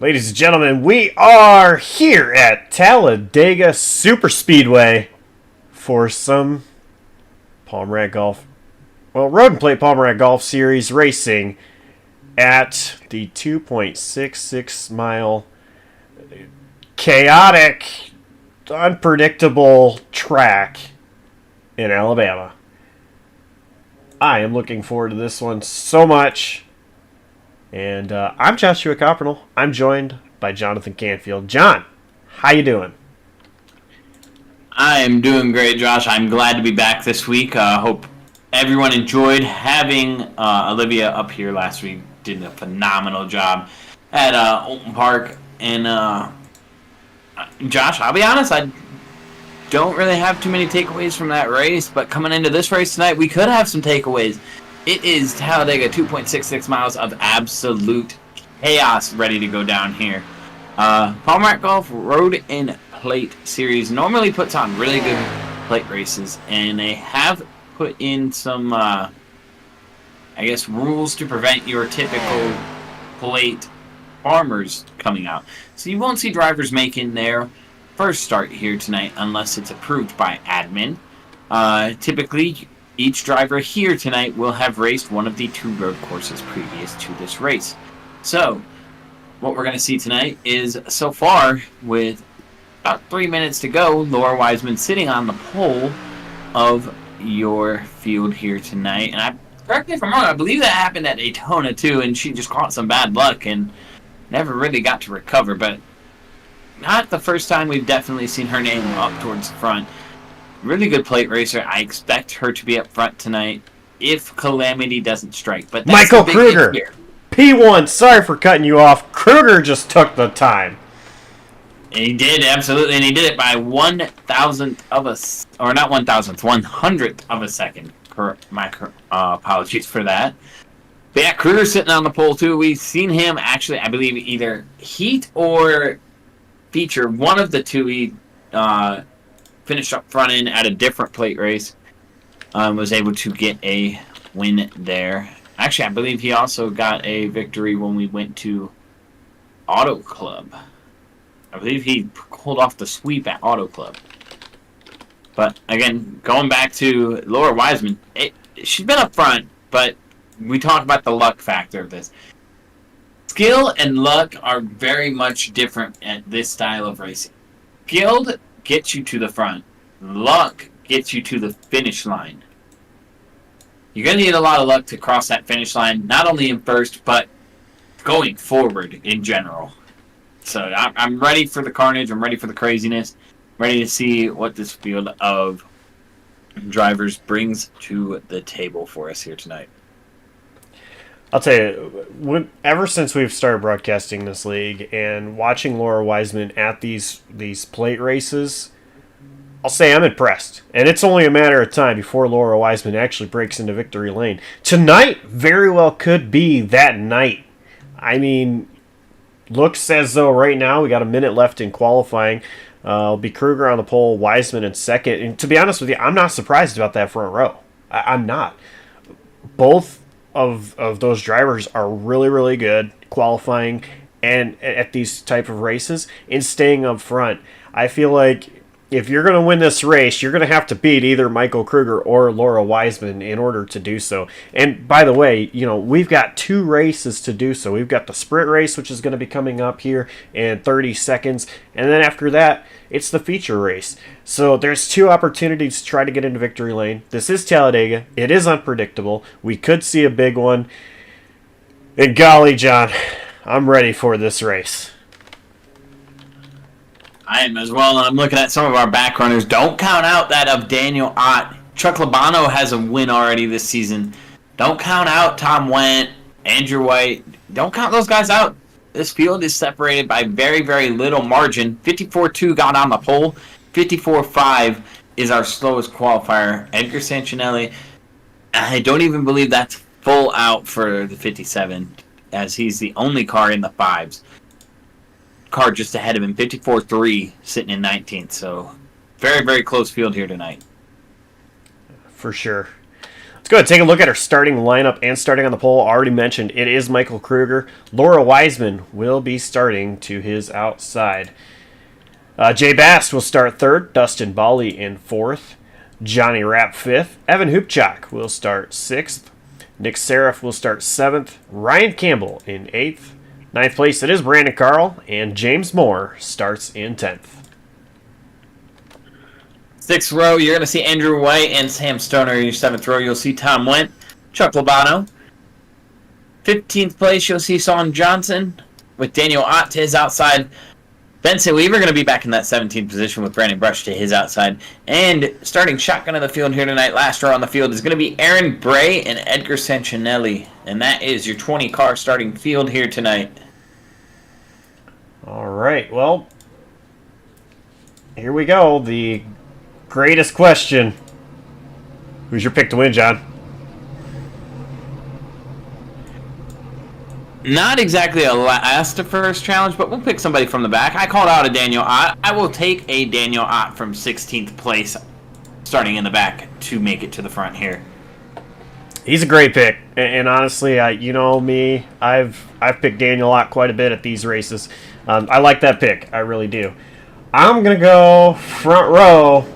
Ladies and gentlemen, we are here at Talladega Superspeedway for some Palmer Golf, Road and Plate Palmer Golf Series racing at the 2.66 mile chaotic, unpredictable track in Alabama. I am looking forward to this one so much. And I'm Joshua Coppernell. I'm joined by Jonathan Canfield. John, how you doing? I am doing great, Josh. I'm glad to be back this week. Hope everyone enjoyed having Olivia up here last week. Did a phenomenal job at Alton Park. And Josh, I'll be honest, I don't really have too many takeaways from that race. But coming into this race tonight, we could have some takeaways. It is Talladega, 2.66 miles of absolute chaos ready to go down here. Palmer Golf Road and Plate Series normally puts on really good plate races, and they have put in some, rules to prevent your typical plate farmers coming out. So you won't see drivers making their first start here tonight unless it's approved by admin. Typically, each driver here tonight will have raced one of the two road courses previous to this race. So, what we're going to see tonight is, so far, with about 3 minutes to go, Laura Wiseman sitting on the pole of your field here tonight. And correct me if I'm wrong, I believe that happened at Daytona too, and she just caught some bad luck and never really got to recover. But not the first time we've definitely seen her name up towards the front. Really good plate racer. I expect her to be up front tonight if calamity doesn't strike. But that's Michael Kruger, P1. Sorry for cutting you off. Kruger just took the time. And he did, absolutely, and he did it by 1,000th of a, or not 1,000th, 100th of a second. My apologies for that. But yeah, Kruger's sitting on the pole too. We've seen him actually, I believe, either heat or feature. One of the two he finished up front in at a different plate race. Was able to get a win there. Actually, I believe he also got a victory when we went to Auto Club. I believe he pulled off the sweep at Auto Club. But again, going back to Laura Wiseman, she's been up front, but we talked about the luck factor of this. Skill and luck are very much different at this style of racing. Skill gets you to the front. Luck gets you to the finish line. You're going to need a lot of luck to cross that finish line, not only in first, but going forward in general. So I'm ready for the carnage. I'm ready for the craziness. Ready to see what this field of drivers brings to the table for us here tonight. I'll tell you, ever since we've started broadcasting this league and watching Laura Wiseman at these plate races, I'll say I'm impressed. And it's only a matter of time before Laura Wiseman actually breaks into victory lane. Tonight very well could be that night. I mean, looks as though right now we got a minute left in qualifying. It'll be Kruger on the pole, Wiseman in second. And to be honest with you, I'm not surprised about that front row. I'm not. Both of those drivers are really, really good qualifying and at these type of races and staying up front. I feel like if you're going to win this race, you're going to have to beat either Michael Kruger or Laura Wiseman in order to do so. And by the way, we've got two races to do so. We've got the sprint race, which is going to be coming up here in 30 seconds. And then after that, it's the feature race. So there's two opportunities to try to get into victory lane. This is Talladega. It is unpredictable. We could see a big one. And golly, John, I'm ready for this race. I am as well, and I'm looking at some of our back runners. Don't count out that of Daniel Ott. Chuck Labano has a win already this season. Don't count out Tom Wendt, Andrew White. Don't count those guys out. This field is separated by very, very little margin. 54.2 got on the pole. 54.5 is our slowest qualifier. Edgar Sancinelli, I don't even believe that's full out for the 57, as he's the only car in the fives. Car just ahead of him, 54.3, sitting in 19th. So, very, very close field here tonight. For sure. Let's go ahead and take a look at our starting lineup and starting on the pole. Already mentioned, it is Michael Kruger. Laura Wiseman will be starting to his outside. Jay Bast will start third. Dustin Bali in fourth. Johnny Rapp fifth. Evan Hupchak will start sixth. Nick Seraph will start seventh. Ryan Campbell in eighth. Ninth place, it is Brandon Carl. And James Moore starts in 10th. Sixth row, you're going to see Andrew White and Sam Stoner. Your seventh row, you'll see Tom Wendt, Chuck Labano. 15th place, you'll see Son Johnson with Daniel Ott to his outside. Benson Weaver going to be back in that 17th position with Brandon Brush to his outside. And starting shotgun of the field here tonight, last row on the field, is going to be Aaron Bray and Edgar Sanchinelli. And that is your 20-car starting field here tonight. All right, well, here we go. The greatest question. Who's your pick to win, John? Not exactly a last to first challenge, but we'll pick somebody from the back. I called out a Daniel Ott. I will take a Daniel Ott from 16th place, starting in the back, to make it to the front here. He's a great pick, and honestly, you know me, I've picked Daniel Ott quite a bit at these races. I like that pick, I really do. I'm gonna go front row,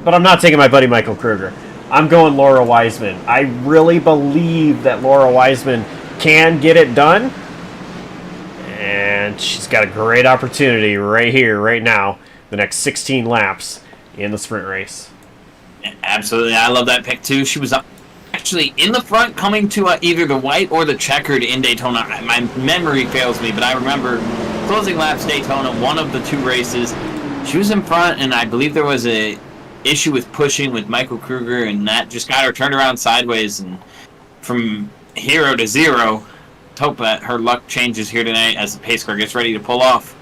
but I'm not taking my buddy Michael Kruger. I'm going Laura Wiseman. I really believe that Laura Wiseman can get it done, and she's got a great opportunity right here, right now, the next 16 laps in the sprint race. Absolutely, I love that pick too. She was actually in the front, coming to either the white or the checkered in Daytona. My memory fails me, but I remember closing laps Daytona, one of the two races. She was in front, and I believe there was a issue with pushing with Michael Kruger, and that just got her turned around sideways, and from hero to zero. Let's hope that her luck changes here tonight as the pace car gets ready to pull off.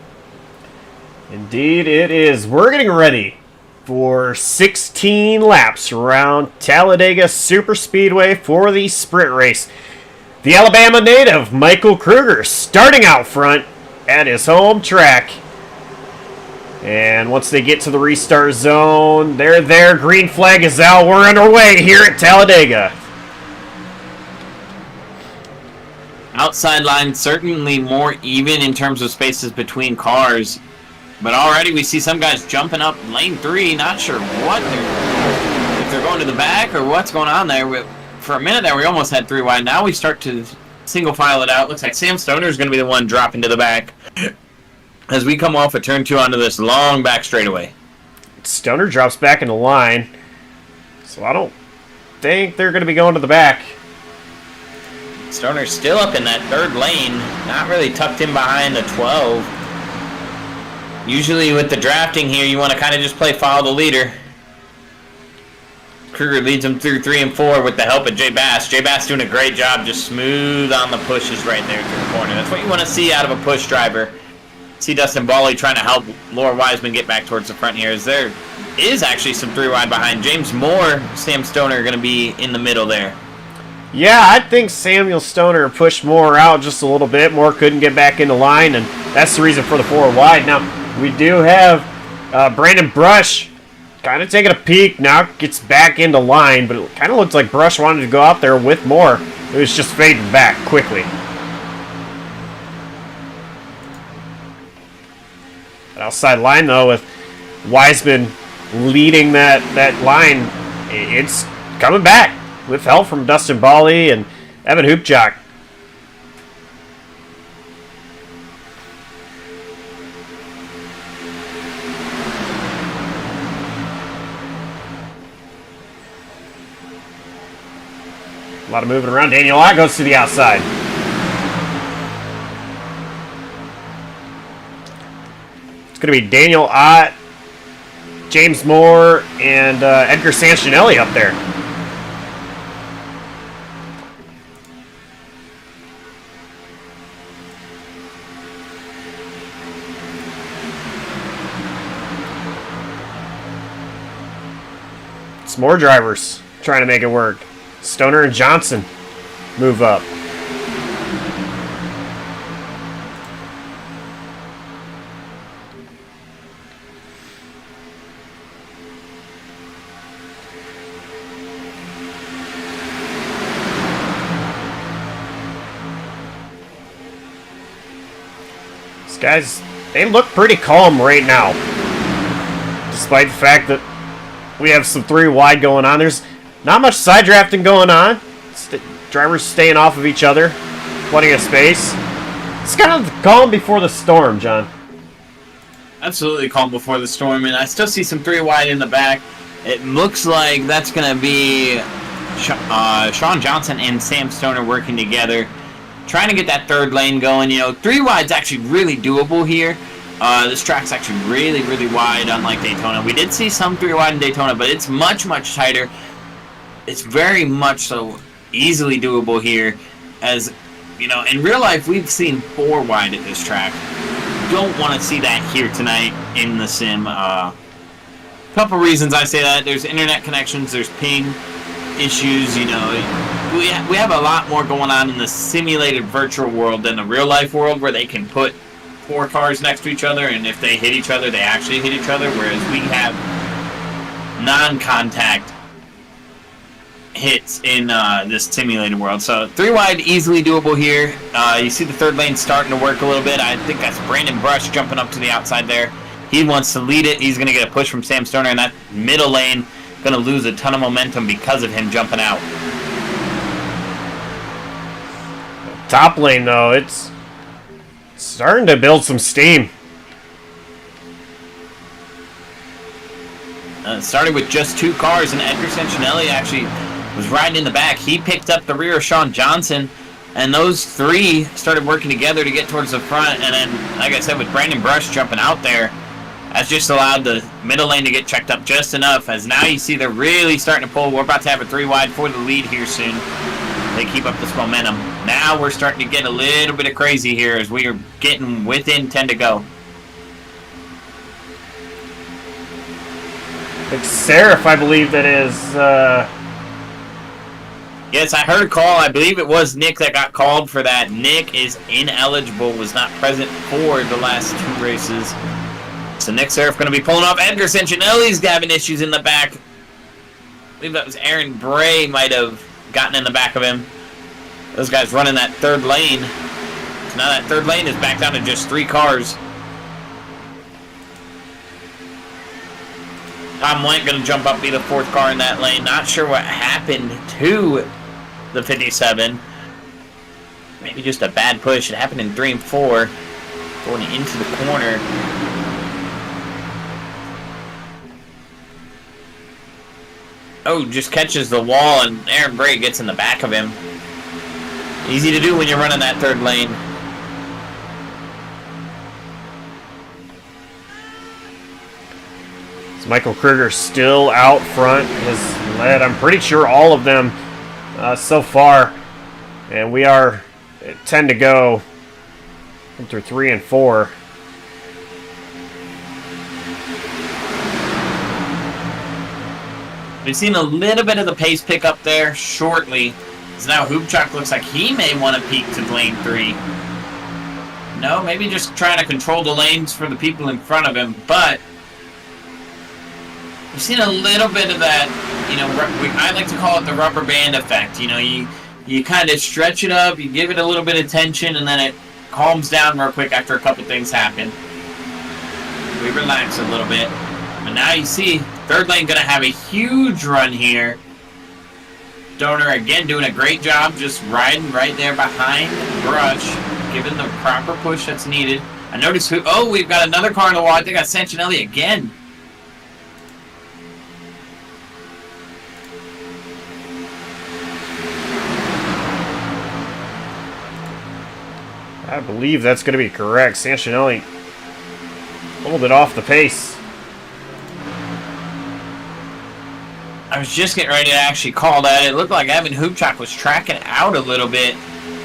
Indeed it is. We're getting ready for 16 laps around Talladega Superspeedway for the sprint race. The Alabama native, Michael Kruger, starting out front at his home track. And once they get to the restart zone, they're there. Green flag is out. We're underway here at Talladega. Outside line certainly more even in terms of spaces between cars. But already we see some guys jumping up lane 3, not sure what if they're going to the back or what's going on there. For a minute there, we almost had 3 wide. Now we start to single file it out. Looks like Sam Stoner is going to be the one dropping to the back as we come off of turn 2 onto this long back straightaway. Stoner drops back into line, so I don't think they're going to be going to the back. Stoner's still up in that third lane, not really tucked in behind the 12. Usually with the drafting here, you want to kind of just play follow the leader. Kruger leads him through 3 and 4 with the help of Jay Bass. Jay Bass doing a great job, just smooth on the pushes right there through the corner. That's what you want to see out of a push driver. See Dustin Bali trying to help Laura Wiseman get back towards the front here, as there is actually some 3 wide behind. James Moore, Sam Stoner are going to be in the middle there. Yeah, I think Samuel Stoner pushed Moore out just a little bit. Moore couldn't get back into line, and that's the reason for the 4 wide. Now, we do have Brandon Brush kind of taking a peek. Now gets back into line, but it kind of looks like Brush wanted to go out there with Moore. It was just fading back quickly. Outside line, though, with Wiseman leading that line, it's coming back with help from Dustin Bali and Evan Hupchak. A lot of moving around. Daniel Ott goes to the outside. It's going to be Daniel Ott, James Moore, and Edgar Sanchinelli up there. Some more drivers trying to make it work. Stoner and Johnson move up. guys, they look pretty calm right now. Despite the fact that we have some 3 wide going on. There's not much side drafting going on. Drivers staying off of each other. Plenty of space. It's kind of calm before the storm, John. Absolutely calm before the storm, and I still see some 3 wide in the back. It looks like that's going to be Sean Johnson and Sam Stoner working together, trying to get that 3rd lane going. 3 wide's actually really doable here. This track's actually really, really wide, unlike Daytona. We did see some 3 wide in Daytona, but it's much, much tighter. It's very much so easily doable here. As, in real life, we've seen 4 wide at this track. Don't want to see that here tonight in the sim. Couple reasons I say that. There's internet connections, there's ping issues, We have a lot more going on in the simulated virtual world than the real life world, where they can put 4 cars next to each other, and if they hit each other, they actually hit each other, whereas we have non-contact hits in this simulated world. So 3 wide, easily doable here. You see the 3rd lane starting to work a little bit. I think that's Brandon Brush jumping up to the outside there. He wants to lead it. He's going to get a push from Sam Stoner, and that middle lane going to lose a ton of momentum because of him jumping out. Top lane, though, it's starting to build some steam. It started with just 2 cars, and Edgar Sancinelli actually was riding in the back. He picked up the rear of Sean Johnson, and those 3 started working together to get towards the front. And then, like I said, with Brandon Brush jumping out there, that's just allowed the middle lane to get checked up just enough, as now you see they're really starting to pull. We're about to have a 3 wide for the lead here soon. They keep up this momentum. Now we're starting to get a little bit of crazy here as we are getting within 10 to go. It's Seraph, I believe that is. Yes, I heard a call. I believe it was Nick that got called for that. Nick is ineligible, was not present for the last 2 races. So Nick Seraph going to be pulling off. Edgar Sancinelli's having issues in the back. I believe that was Aaron Bray might have gotten in the back of him. Those guys running that 3rd lane. So now that 3rd lane is back down to just 3 cars. Tom White going to jump up, be the 4th car in that lane. Not sure what happened to the 57. Maybe just a bad push. It happened in 3 and 4. Going into the corner. Oh, just catches the wall, and Aaron Bray gets in the back of him. Easy to do when you're running that 3rd lane. So Michael Kruger still out front. Has led, I'm pretty sure, all of them so far. And we are at 10 to go through 3 and 4. We've seen a little bit of the pace pick up there shortly. So now Hoopchak looks like he may want to peek to lane 3. No, maybe just trying to control the lanes for the people in front of him. But we've seen a little bit of that, I like to call it the rubber band effect. You kind of stretch it up, you give it a little bit of tension, and then it calms down real quick after a couple things happen. We relax a little bit. But now you see, 3rd lane going to have a huge run here. Stoner again doing a great job, just riding right there behind Brush, giving the proper push that's needed. I noticed we've got another car in the wall. I think I got Sancinelli again. I believe that's going to be correct. Sancinelli a little bit off the pace. I was just getting ready to actually call that. It looked like Evan Hoopchak was tracking out a little bit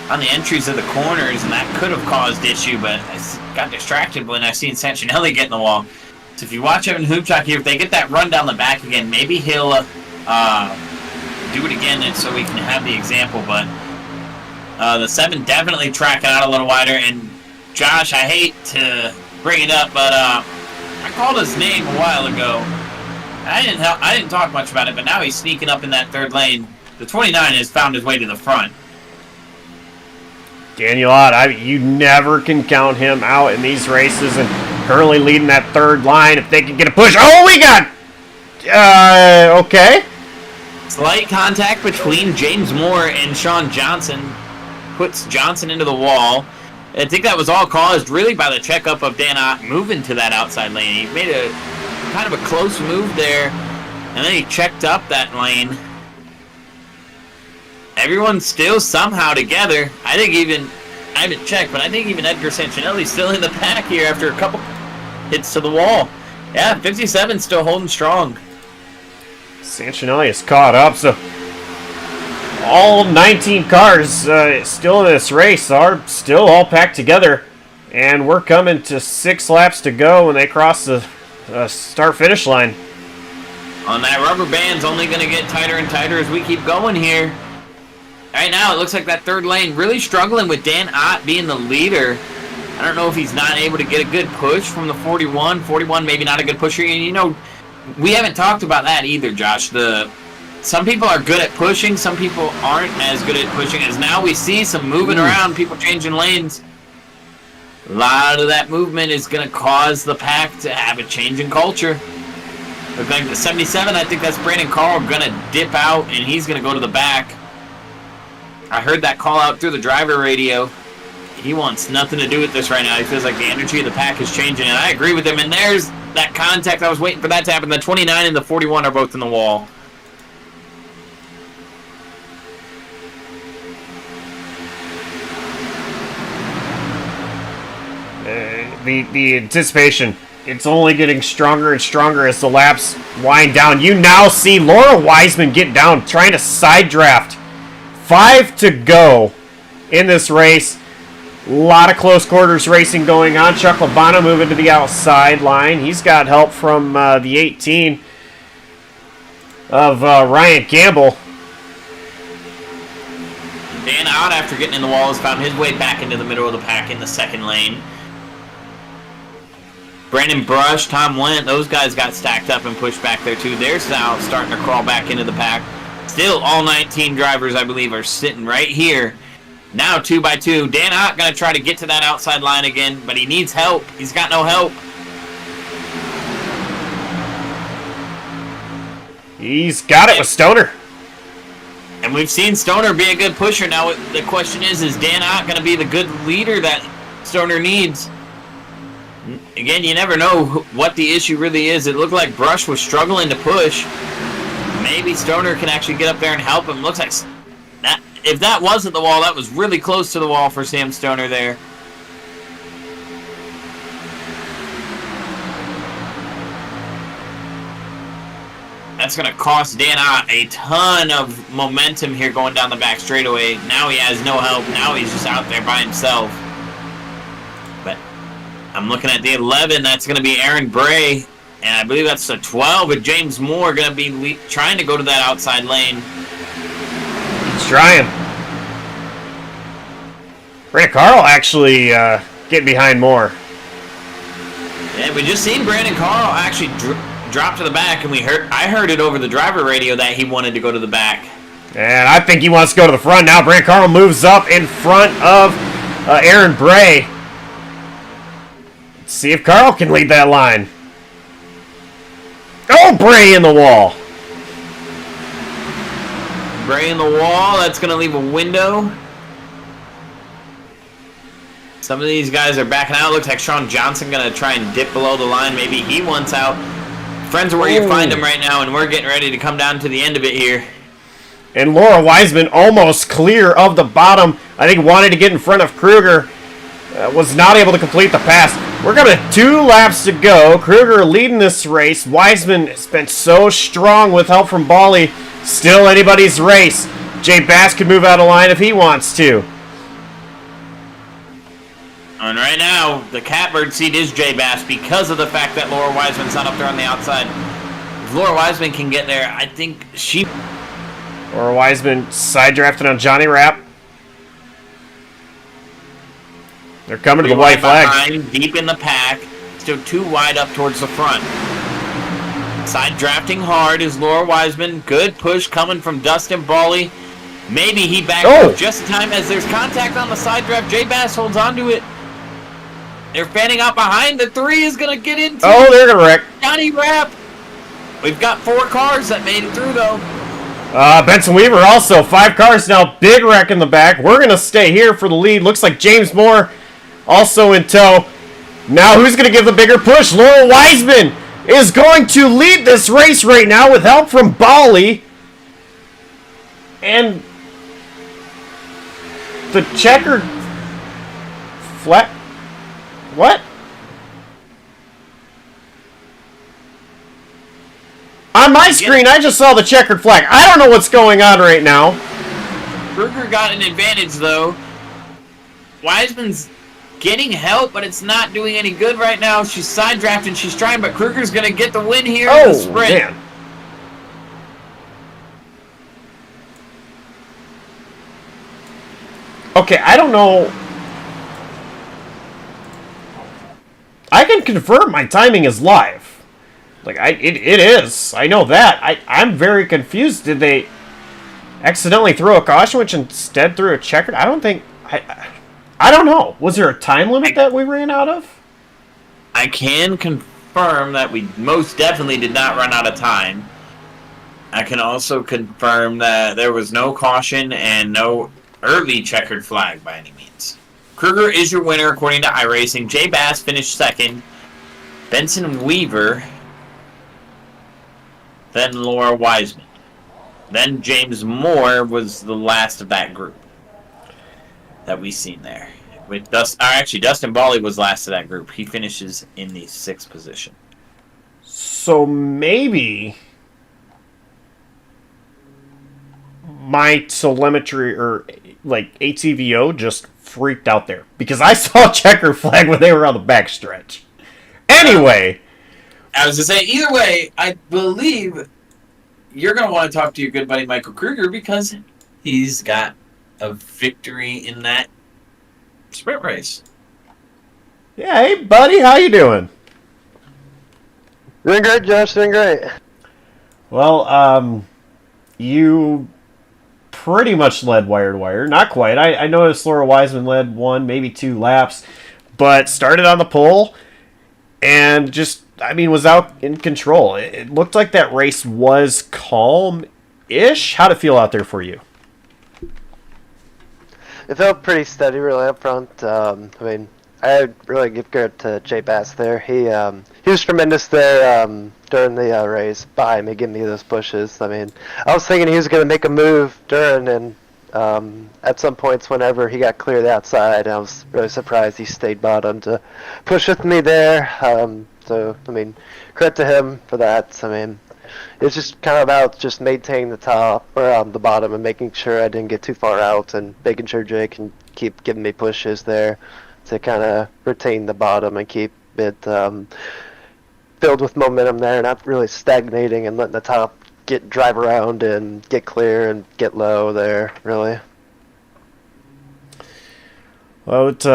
on the entries of the corners, and that could have caused issue, but I got distracted when I seen Sancinelli get in the wall. So if you watch Evan Hoopchak here, if they get that run down the back again, maybe he'll do it again and so we can have the example. But the 7 definitely tracking out a little wider, and Josh, I hate to bring it up, but I called his name a while ago. I didn't talk much about it, but now he's sneaking up in that 3rd lane. The 29 has found his way to the front. Daniel Ott, you never can count him out in these races, and currently leading that third line. If they can get a push, oh, we got, okay. Slight contact between James Moore and Sean Johnson puts Johnson into the wall. I think that was all caused really by the checkup of Dan Ott moving to that outside lane. He made a kind of a close move there, and then he checked up that lane. Everyone's still somehow together. I haven't checked, but I think even Edgar Santinelli's still in the pack here after a couple hits to the wall. Yeah, 57 still holding strong. Santinelli is caught up, so all 19 cars still in this race are still all packed together, and we're coming to 6 laps to go when they cross the start-finish line. On that rubber band's only going to get tighter and tighter as we keep going here. Right now, it looks like that third lane really struggling with Dan Ott being the leader. I don't know if he's not able to get a good push from the 41. 41 maybe not a good pusher. And, you know, we haven't talked about that either, Josh. Some people are good at pushing. Some people aren't as good at pushing. As now we see some moving around, people changing lanes. A lot of that movement is going to cause the pack to have a change in culture. Look like the 77, I think that's Brandon Carl going to dip out, and he's going to go to the back. I heard that call out through the driver radio. He wants nothing to do with this right now. He feels like the energy of the pack is changing, and I agree with him. And there's that contact. I was waiting for that to happen. The 29 and the 41 are both in the wall. The anticipation, it's only getting stronger and stronger as the laps wind down. You now see Laura Wiseman get down, trying to side draft. 5 to go in this race. A lot of close quarters racing going on. Chuck Labana moving to the outside line. He's got help from the 18 of Ryan Campbell. Dan Ott, after getting in the wall, has found his way back into the middle of the pack in the second lane. Brandon Brush, Tom Wendt, those guys got stacked up and pushed back there too. They're now starting to crawl back into the pack. Still, all 19 drivers, I believe, are sitting right here. Now 2 by 2. Dan Ott going to try to get to that outside line again, but he needs help. He's got no help. He's got it with Stoner. And we've seen Stoner be a good pusher. Now the question is Dan Ott going to be the good leader that Stoner needs? Again, you never know what the issue really is. It looked like Brush was struggling to push. Maybe Stoner can actually get up there and help him. Looks like that. If that wasn't the wall, that was really close to the wall for Sam Stoner there. That's going to cost Dan Ott a ton of momentum here going down the back straightaway. Now he has no help. Now he's just out there by himself. But I'm looking at the 11. That's going to be Aaron Bray. And I believe that's the 12 with James Moore going to be trying to go to that outside lane. He's trying. Brandon Carl actually getting behind Moore. Yeah, we just seen Brandon Carl actually drop to the back, and I heard it over the driver radio that he wanted to go to the back. And I think he wants to go to the front now. Brandon Carl moves up in front of Aaron Bray. Let's see if Carl can lead that line. Oh, Bray in the wall. Bray in the wall. That's going to leave a window. Some of these guys are backing out. Looks like Sean Johnson going to try and dip below the line. Maybe he wants out. Friends are where you find them right now, and we're getting ready to come down to the end of it here. And Laura Wiseman almost clear of the bottom. I think wanted to get in front of Kruger. Was not able to complete the pass. We're going to 2 laps to go. Kruger leading this race. Wiseman has been so strong with help from Bali. Still anybody's race. Jay Bass could move out of line if he wants to. And right now, the catbird seat is Jay Bass because of the fact that Laura Wiseman's not up there on the outside. If Laura Wiseman can get there, I think she... Laura Wiseman side drafted on Johnny Rapp. They're coming to the white flag. Behind, deep in the pack. Still 2 wide up towards the front. Side drafting hard is Laura Wiseman. Good push coming from Dustin Bawley. Maybe he backed Oh! up just in time as there's contact on the side draft. J Bass holds onto it. They're fanning out behind. The 3 is going to get into Oh, they're going to wreck. Johnny Rapp. We've got 4 cars that made it through, though. Benson Weaver also. 5 cars now. Big wreck in the back. We're going to stay here for the lead. Looks like James Moore also in tow. Now who's going to give the bigger push? Laurel Wiseman is going to lead this race right now with help from Bali. And the checkered flag. What? On my screen, I just saw the checkered flag. I don't know what's going on right now. Kruger got an advantage, though. Wiseman's getting help, but it's not doing any good right now. She's side drafting. She's trying, but Kruger's going to get the win here in the sprint. Man. Okay, I don't know. I can confirm my timing is live. Like, it is. I know that. I'm very confused. Did they accidentally throw a caution, which instead threw a checkered? I don't think... I don't know. Was there a time limit that we ran out of? I can confirm that we most definitely did not run out of time. I can also confirm that there was no caution and no early checkered flag by any means. Kruger is your winner according to iRacing. J Bass finished second. Benson Weaver. Then Laura Wiseman. Then James Moore was the last of that group that we seen there. With Dustin Bali was last of that group. He finishes in the 6th position. So maybe my telemetry or like ATVO just freaked out there because I saw a checker flag when they were on the backstretch. Anyway, I was to say, either way, I believe you're going to want to talk to your good buddy Michael Kruger because he's got a victory in that sprint race. Yeah, hey buddy, how you doing? Doing great, Josh. Doing great. Well, you pretty much led wire to wire. Not quite. I noticed Laura Wiseman led 1, maybe 2 laps, but started on the pole and just, was out in control. It looked like that race was calm-ish. How'd it feel out there for you? It felt pretty steady, really, up front. I really give credit to Jay Bass there. He was tremendous there during the race by me, giving me those pushes. I was thinking he was going to make a move during, and at some points whenever he got clear the outside, I was really surprised he stayed bottom to push with me there. So, credit to him for that. It's just kind of about just maintaining the top or the bottom and making sure I didn't get too far out and making sure Jay can keep giving me pushes there to kind of retain the bottom and keep it filled with momentum there, not really stagnating and letting the top drive around and get clear and get low there, really. Well, it's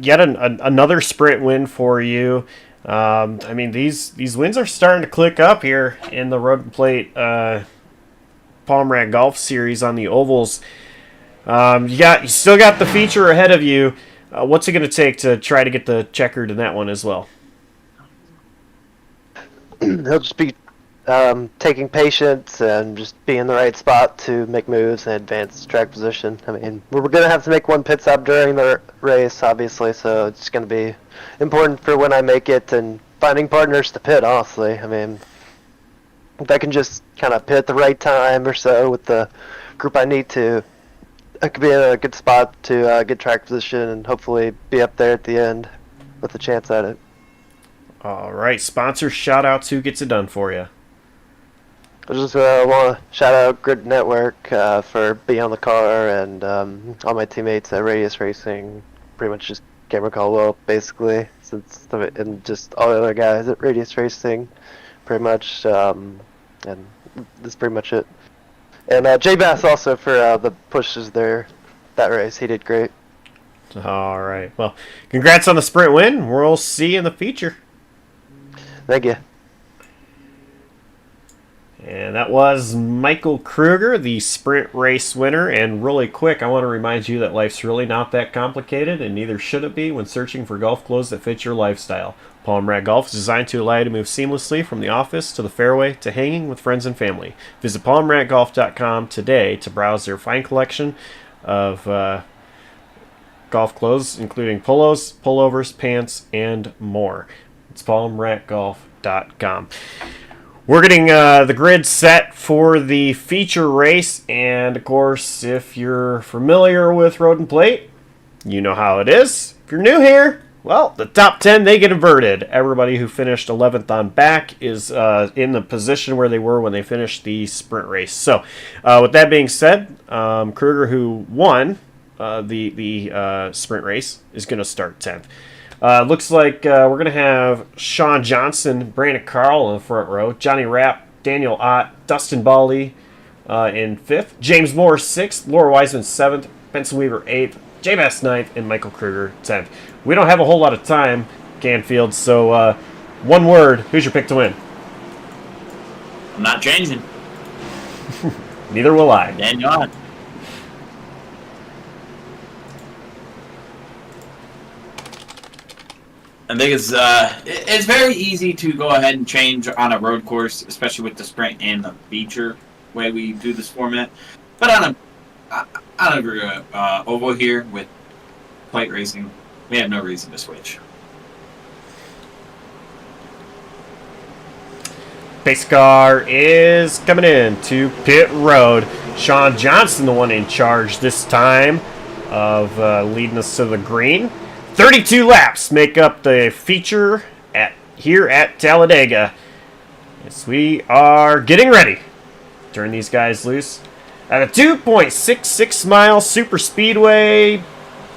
yet another sprint win for you. These wins are starting to click up here in the Road and Plate Palm Golf Series on the ovals. You still got the feature ahead of you. What's it going to take to try to get the checkered in that one as well? He'll just be taking patience and just be in the right spot to make moves and advance track position. We're going to have to make one pit stop during the race, obviously, so it's going to be important for when I make it and finding partners to pit, honestly. If I can just kind of pit at the right time or so with the group I need to, I could be in a good spot to get track position and hopefully be up there at the end with a chance at it. All right, sponsor shout-outs. Who gets it done for you? I just want to shout out Grid Network for being on the car and all my teammates at Radius Racing, pretty much just Cameron Caldwell, basically, and just all the other guys at Radius Racing, pretty much, and that's pretty much it. And Jay Bass also for the pushes there, that race, he did great. All right, well, congrats on the sprint win. We'll see you in the feature. Thank you. And that was Michael Kruger, the sprint race winner. And really quick, I want to remind you that life's really not that complicated, and neither should it be when searching for golf clothes that fit your lifestyle. Palm Rat Golf is designed to allow you to move seamlessly from the office to the fairway to hanging with friends and family. Visit palmratgolf.com today to browse their fine collection of golf clothes, including polos, pullovers, pants, and more. It's palmratgolf.com. We're getting the grid set for the feature race, and of course, if you're familiar with Road and Plate, you know how it is. If you're new here, well, the top 10, they get inverted. Everybody who finished 11th on back is in the position where they were when they finished the sprint race. So, with that being said, Kruger, who won the sprint race, is going to start 10th. Looks like we're going to have Sean Johnson, Brandon Carl in the front row, Johnny Rapp, Daniel Ott, Dustin Bally in 5th, James Moore 6th, Laura Wiseman 7th, Benson Weaver 8th, Jay Bass 9th, and Michael Kruger 10th. We don't have a whole lot of time, Canfield, so one word, who's your pick to win? I'm not changing. Neither will I. Daniel Ott. I think it's very easy to go ahead and change on a road course, especially with the sprint and the feature way we do this format. But on a oval here with plate racing, we have no reason to switch. Pace car is coming in to pit road. Sean Johnson, the one in charge this time of leading us to the green. 32 laps make up the feature here at Talladega. Yes, we are getting ready. Turn these guys loose. At a 2.66 mile super speedway,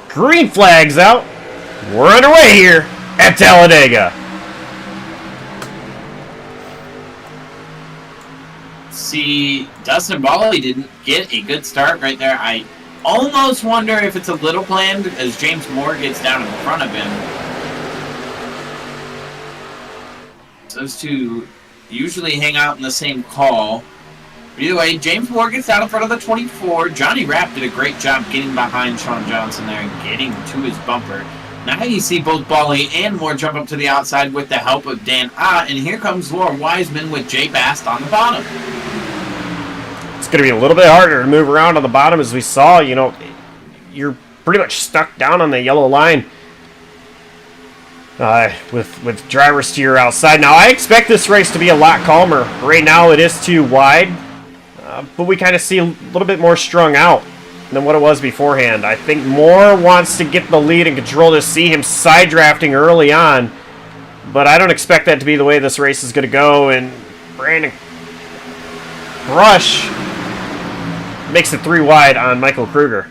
green flags out. We're underway here at Talladega. See, Dustin Bally didn't get a good start right there. I almost wonder if it's a little planned as James Moore gets down in front of him. Those two usually hang out in the same call. But either way, James Moore gets down in front of the 24. Johnny Rapp did a great job getting behind Sean Johnson there and getting to his bumper. Now you see both Bally and Moore jump up to the outside with the help of Dan Ott, and here comes Laura Wiseman with Jay Bast on the bottom. It's going to be a little bit harder to move around on the bottom, as we saw. You know, you're pretty much stuck down on the yellow line with drivers to your outside. Now, I expect this race to be a lot calmer. Right now, it is too wide, but we kind of see a little bit more strung out than what it was beforehand. I think Moore wants to get the lead and control this, see him side drafting early on, but I don't expect that to be the way this race is going to go, and Brandon Brush makes it 3 wide on Michael Kruger.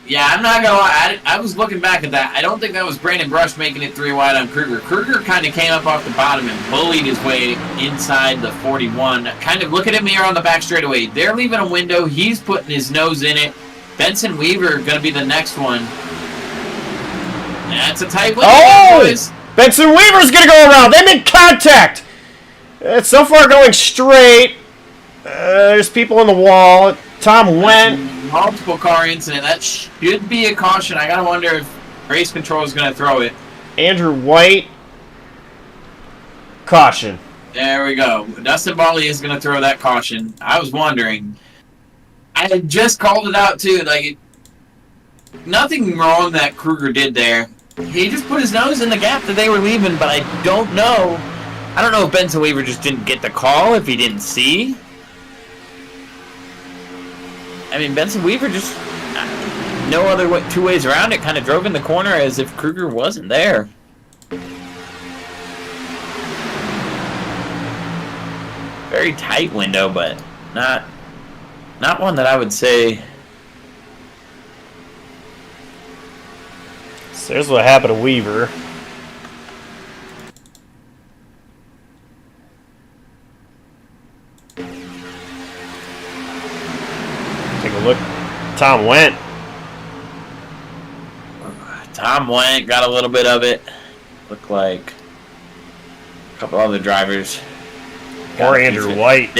Yeah, I'm not going to lie. I was looking back at that. I don't think that was Brandon Brush making it 3 wide on Kruger. Kruger kind of came up off the bottom and bullied his way inside the 41. Kind of look at him here on the back straightaway. They're leaving a window. He's putting his nose in it. Benson Weaver going to be the next one. That's a tight window, boys. Benson Weaver's going to go around. They make contact. It's so far going straight. There's people on the wall. Tom went. Multiple car incident. That should be a caution. I gotta wonder if race control is gonna throw it. Andrew White. Caution. There we go. Dustin Bally is gonna throw that caution. I was wondering. I had just called it out too. Like, nothing wrong that Kruger did there. He just put his nose in the gap that they were leaving, but I don't know. I don't know if Benson Weaver just didn't get the call, if he didn't see. I mean, Benson Weaver just, no other way, 2 ways around it, kind of drove in the corner as if Kruger wasn't there. Very tight window, but not one that I would say. So here's what happened to Weaver. Take a look. Tom went. Tom went, got a little bit of it. Looked like a couple other drivers. Or Andrew White.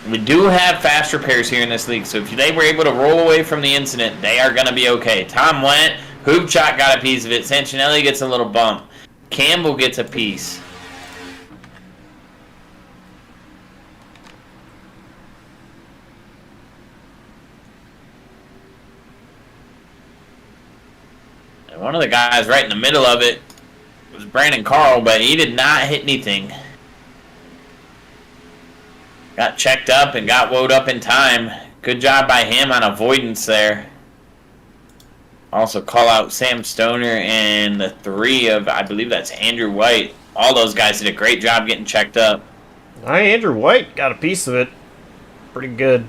We do have fast repairs here in this league, so if they were able to roll away from the incident, they are going to be okay. Tom went, Hoopchok got a piece of it, Santinelli gets a little bump, Campbell gets a piece. And one of the guys right in the middle of it was Brandon Carl, but he did not hit anything. Got checked up and got woed up in time. Good job by him on avoidance there. Also call out Sam Stoner and the 3 of, I believe that's Andrew White. All those guys did a great job getting checked up. Andrew White got a piece of it. Pretty good.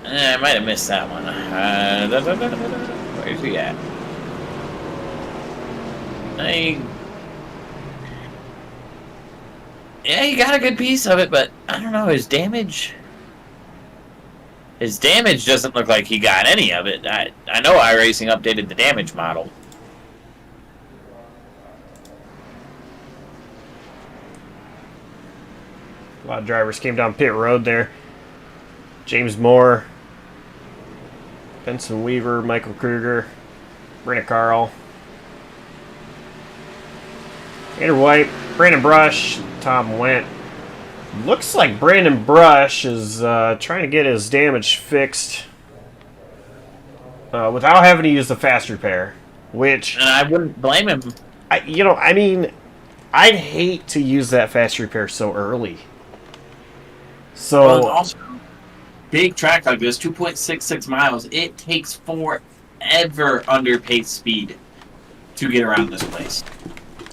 I might have missed that one. Where's he at? Yeah, he got a good piece of it, but I don't know, his damage doesn't look like he got any of it. I know iRacing updated the damage model. A lot of drivers came down pit road there. James Moore, Benson Weaver, Michael Kruger, Brandon Carl, Andrew White, Brandon Brush, Tom Went. Looks like Brandon Brush is trying to get his damage fixed without having to use the fast repair, which... And I wouldn't blame him. I'd hate to use that fast repair so early. So... Well, also, big track like this, 2.66 miles, it takes forever under pace speed to get around this place.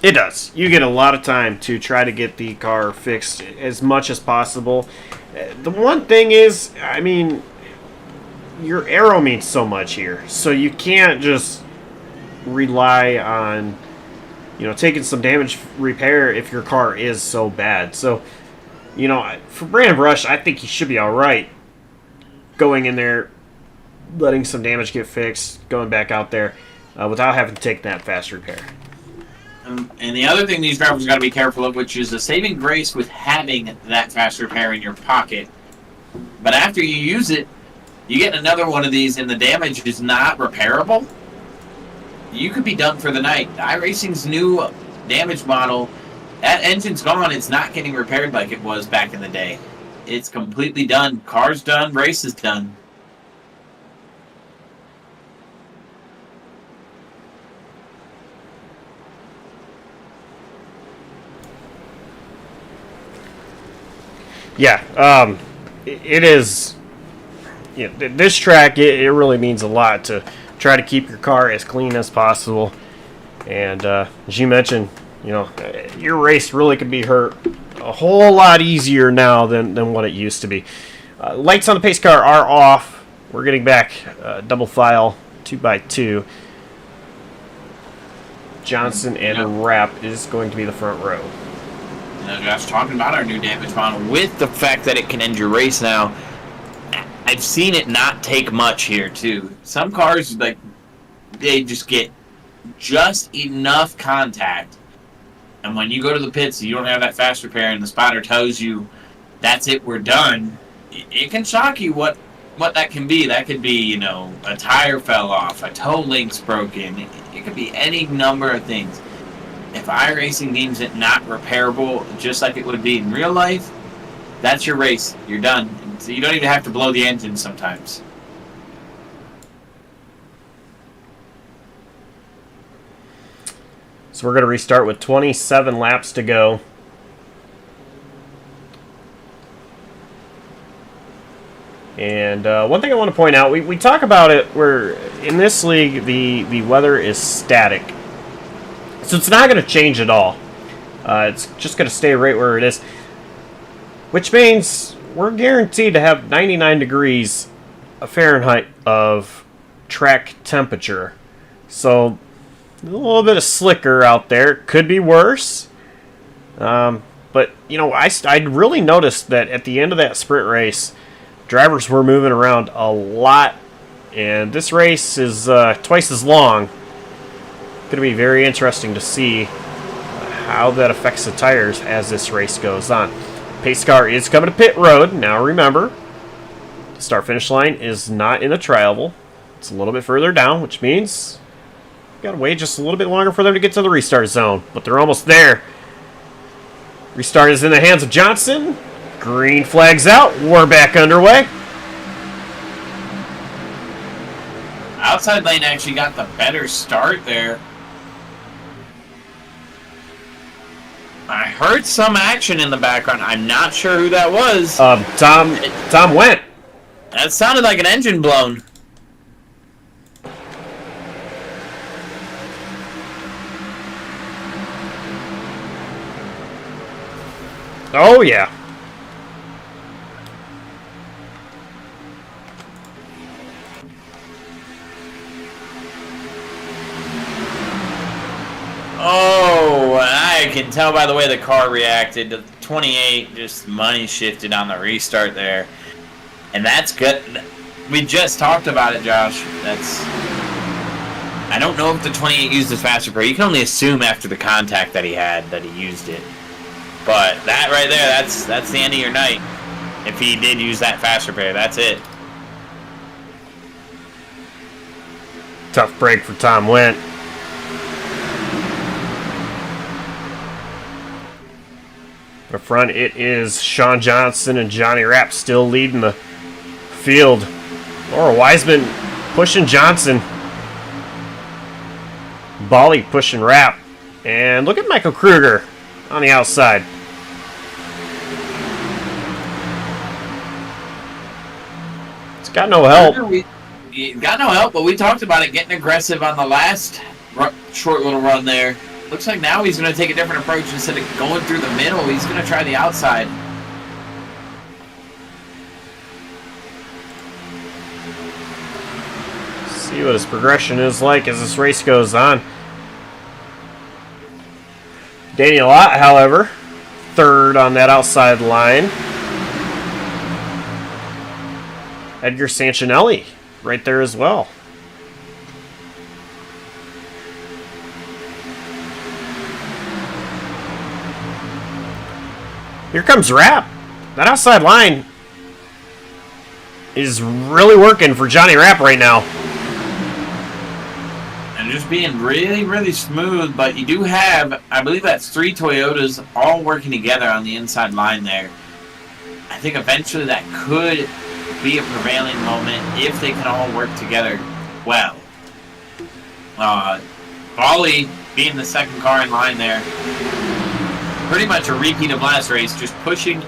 It does. You get a lot of time to try to get the car fixed as much as possible. The one thing is, your aero means so much here. So you can't just rely on, taking some damage repair if your car is so bad. So, for Brandon Brush, I think he should be all right going in there, letting some damage get fixed, going back out there without having to take that fast repair. And the other thing these drivers got to be careful of, which is the saving grace with having that fast repair in your pocket. But after you use it, you get another one of these and the damage is not repairable, you could be done for the night. iRacing's new damage model, that engine's gone. It's not getting repaired like it was back in the day. It's completely done. Car's done. Race is done. Yeah, it is. This track, it really means a lot to try to keep your car as clean as possible. And as you mentioned, your race really could be hurt a whole lot easier now than what it used to be. Lights on the pace car are off. We're getting back double file 2x2. Johnson and Rapp is going to be the front row. Josh, talking about our new damage model, with the fact that it can end your race now, I've seen it not take much here, too. Some cars, they just get just enough contact, and when you go to the pits, you don't have that fast repair, and the spotter tells you, that's it, we're done. It can shock you what that can be. That could be, a tire fell off, a toe link's broken. It could be any number of things. If iRacing deems it not repairable, just like it would be in real life, that's your race. You're done. So you don't even have to blow the engine sometimes. So we're going to restart with 27 laps to go. And one thing I want to point out, we talk about it where in this league the weather is static. So it's not going to change at all. It's just going to stay right where it is. Which means we're guaranteed to have 99 degrees Fahrenheit of track temperature. So a little bit of slicker out there. Could be worse. But, I really noticed that at the end of that sprint race, drivers were moving around a lot. And this race is twice as long. Going to be very interesting to see how that affects the tires as this race goes on. Pace car is coming to pit road. Now remember, the start-finish line is not in the tri-oval. It's a little bit further down, which means got to wait just a little bit longer for them to get to the restart zone. But they're almost there. Restart is in the hands of Johnson. Green flag's out. We're back underway. Outside lane actually got the better start there. I heard some action in the background. I'm not sure who that was. Tom went. That sounded like an engine blown. Oh, yeah. Oh, I can tell by the way the car reacted. The 28 just money shifted on the restart there. And that's good. We just talked about it, Josh. I don't know if the 28 used his fast repair. You can only assume after the contact that he had that he used it. But that right there, that's the end of your night. If he did use that fast repair, that's it. Tough break for Tom Wendt. Up front, it is Sean Johnson and Johnny Rapp still leading the field. Laura Wiseman pushing Johnson. Bolly pushing Rapp. And look at Michael Kruger on the outside. It's got no help. Got no help, but we talked about it getting aggressive on the last short little run there. Looks like now he's going to take a different approach. Instead of going through the middle, he's going to try the outside. See what his progression is like as this race goes on. Daniel Ott, however, third on that outside line. Edgar Sancinelli right there as well. Here comes Rapp. That outside line is really working for Johnny Rapp right now. And just being really, really smooth, but you do have, I believe that's 3 Toyotas all working together on the inside line there. I think eventually that could be a prevailing moment if they can all work together well. Bolly being the second car in line there. Pretty much a repeat of last race, just pushing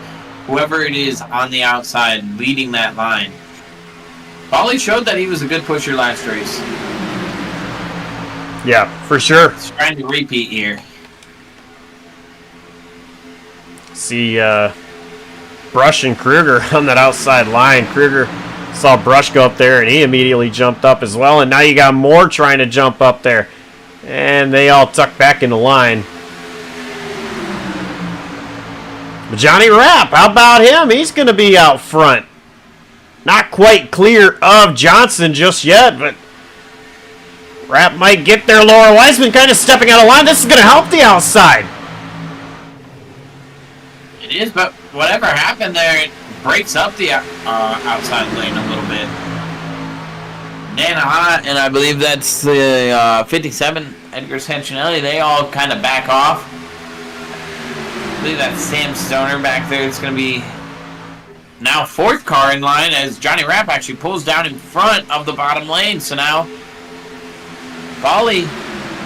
whoever it is on the outside, leading that line. Bolly showed that he was a good pusher last race. Yeah, for sure. He's trying to repeat here. See Brush and Kruger on that outside line. Kruger saw Brush go up there, and he immediately jumped up as well. And now you got more trying to jump up there. And they all tuck back into line. But Johnny Rapp, how about him? He's going to be out front. Not quite clear of Johnson just yet, but Rapp might get there. Laura Wiseman kind of stepping out of line. This is going to help the outside. It is, but whatever happened there, it breaks up the outside lane a little bit. Dana Hott, and I believe that's the 57, Edgar Sancinelli, they all kind of back off. I believe that's Sam Stoner back there. It's going to be now 4th car in line as Johnny Rapp actually pulls down in front of the bottom lane. So now Bolly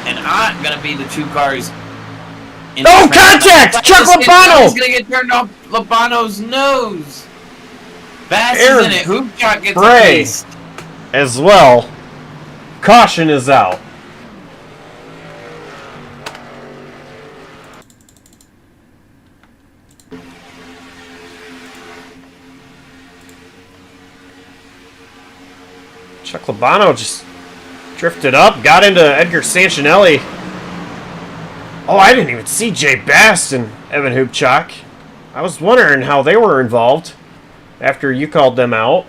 and Ott going to be the 2 cars. Oh, contact! Chuck Labano! He's going to get turned off Labano's nose. Bass is in it. Hoop shot gets a piece. As well. Caution is out. Chuck Labano just drifted up, got into Edgar Sancinelli. Oh, I didn't even see Jay Bast and Evan Hoopchak. I was wondering how they were involved after you called them out.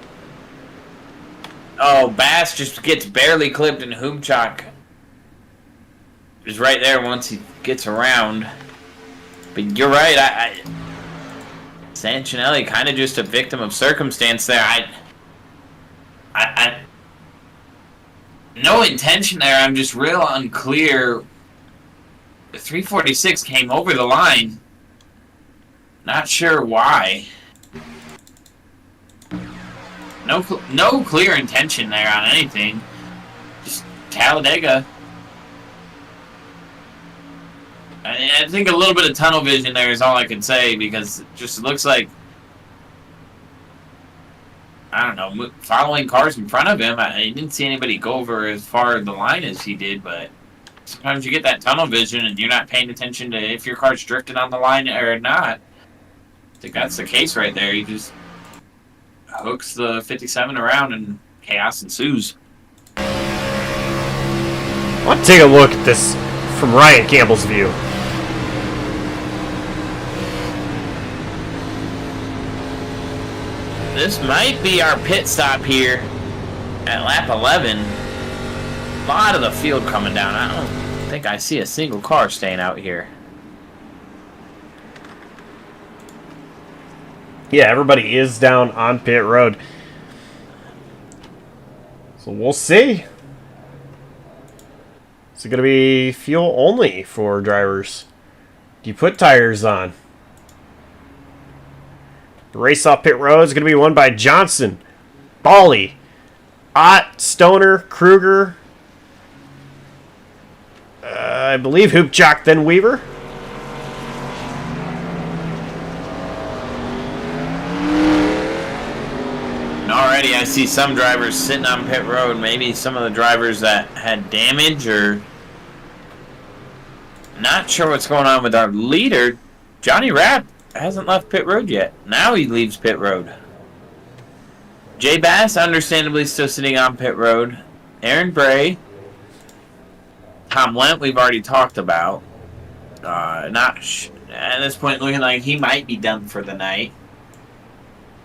Oh, Bass just gets barely clipped, and Hoopchak is right there once he gets around. But you're right. Santinelli kind of just a victim of circumstance there. I no intention there. I'm just real unclear. The 346 came over the line. Not sure why. No clear intention there on anything. Just Talladega. I think a little bit of tunnel vision there is all I can say, because it just looks like, I don't know, following cars in front of him. I didn't see anybody go over as far the line as he did, but sometimes you get that tunnel vision and you're not paying attention to if your car's drifting on the line or not. I think that's the case right there. He just hooks the 57 around and chaos ensues. I want to take a look at this from Ryan Campbell's view. This might be our pit stop here at lap 11. A lot of the field coming down. I don't think I see a single car staying out here. Yeah, everybody is down on pit road. So we'll see. Is it going to be fuel only for drivers? Do you put tires on? The race off pit road is going to be won by Johnson, Bally, Ott, Stoner, Kruger, I believe Hoopjock, then Weaver. And already I see some drivers sitting on pit road. Maybe some of the drivers that had damage, or not sure what's going on with our leader. Johnny Rapp hasn't left pit road yet. Now he leaves pit road. Jay Bass, understandably, still sitting on pit road. Aaron Bray. Tom Wendt, we've already talked about. At this point, looking like he might be done for the night.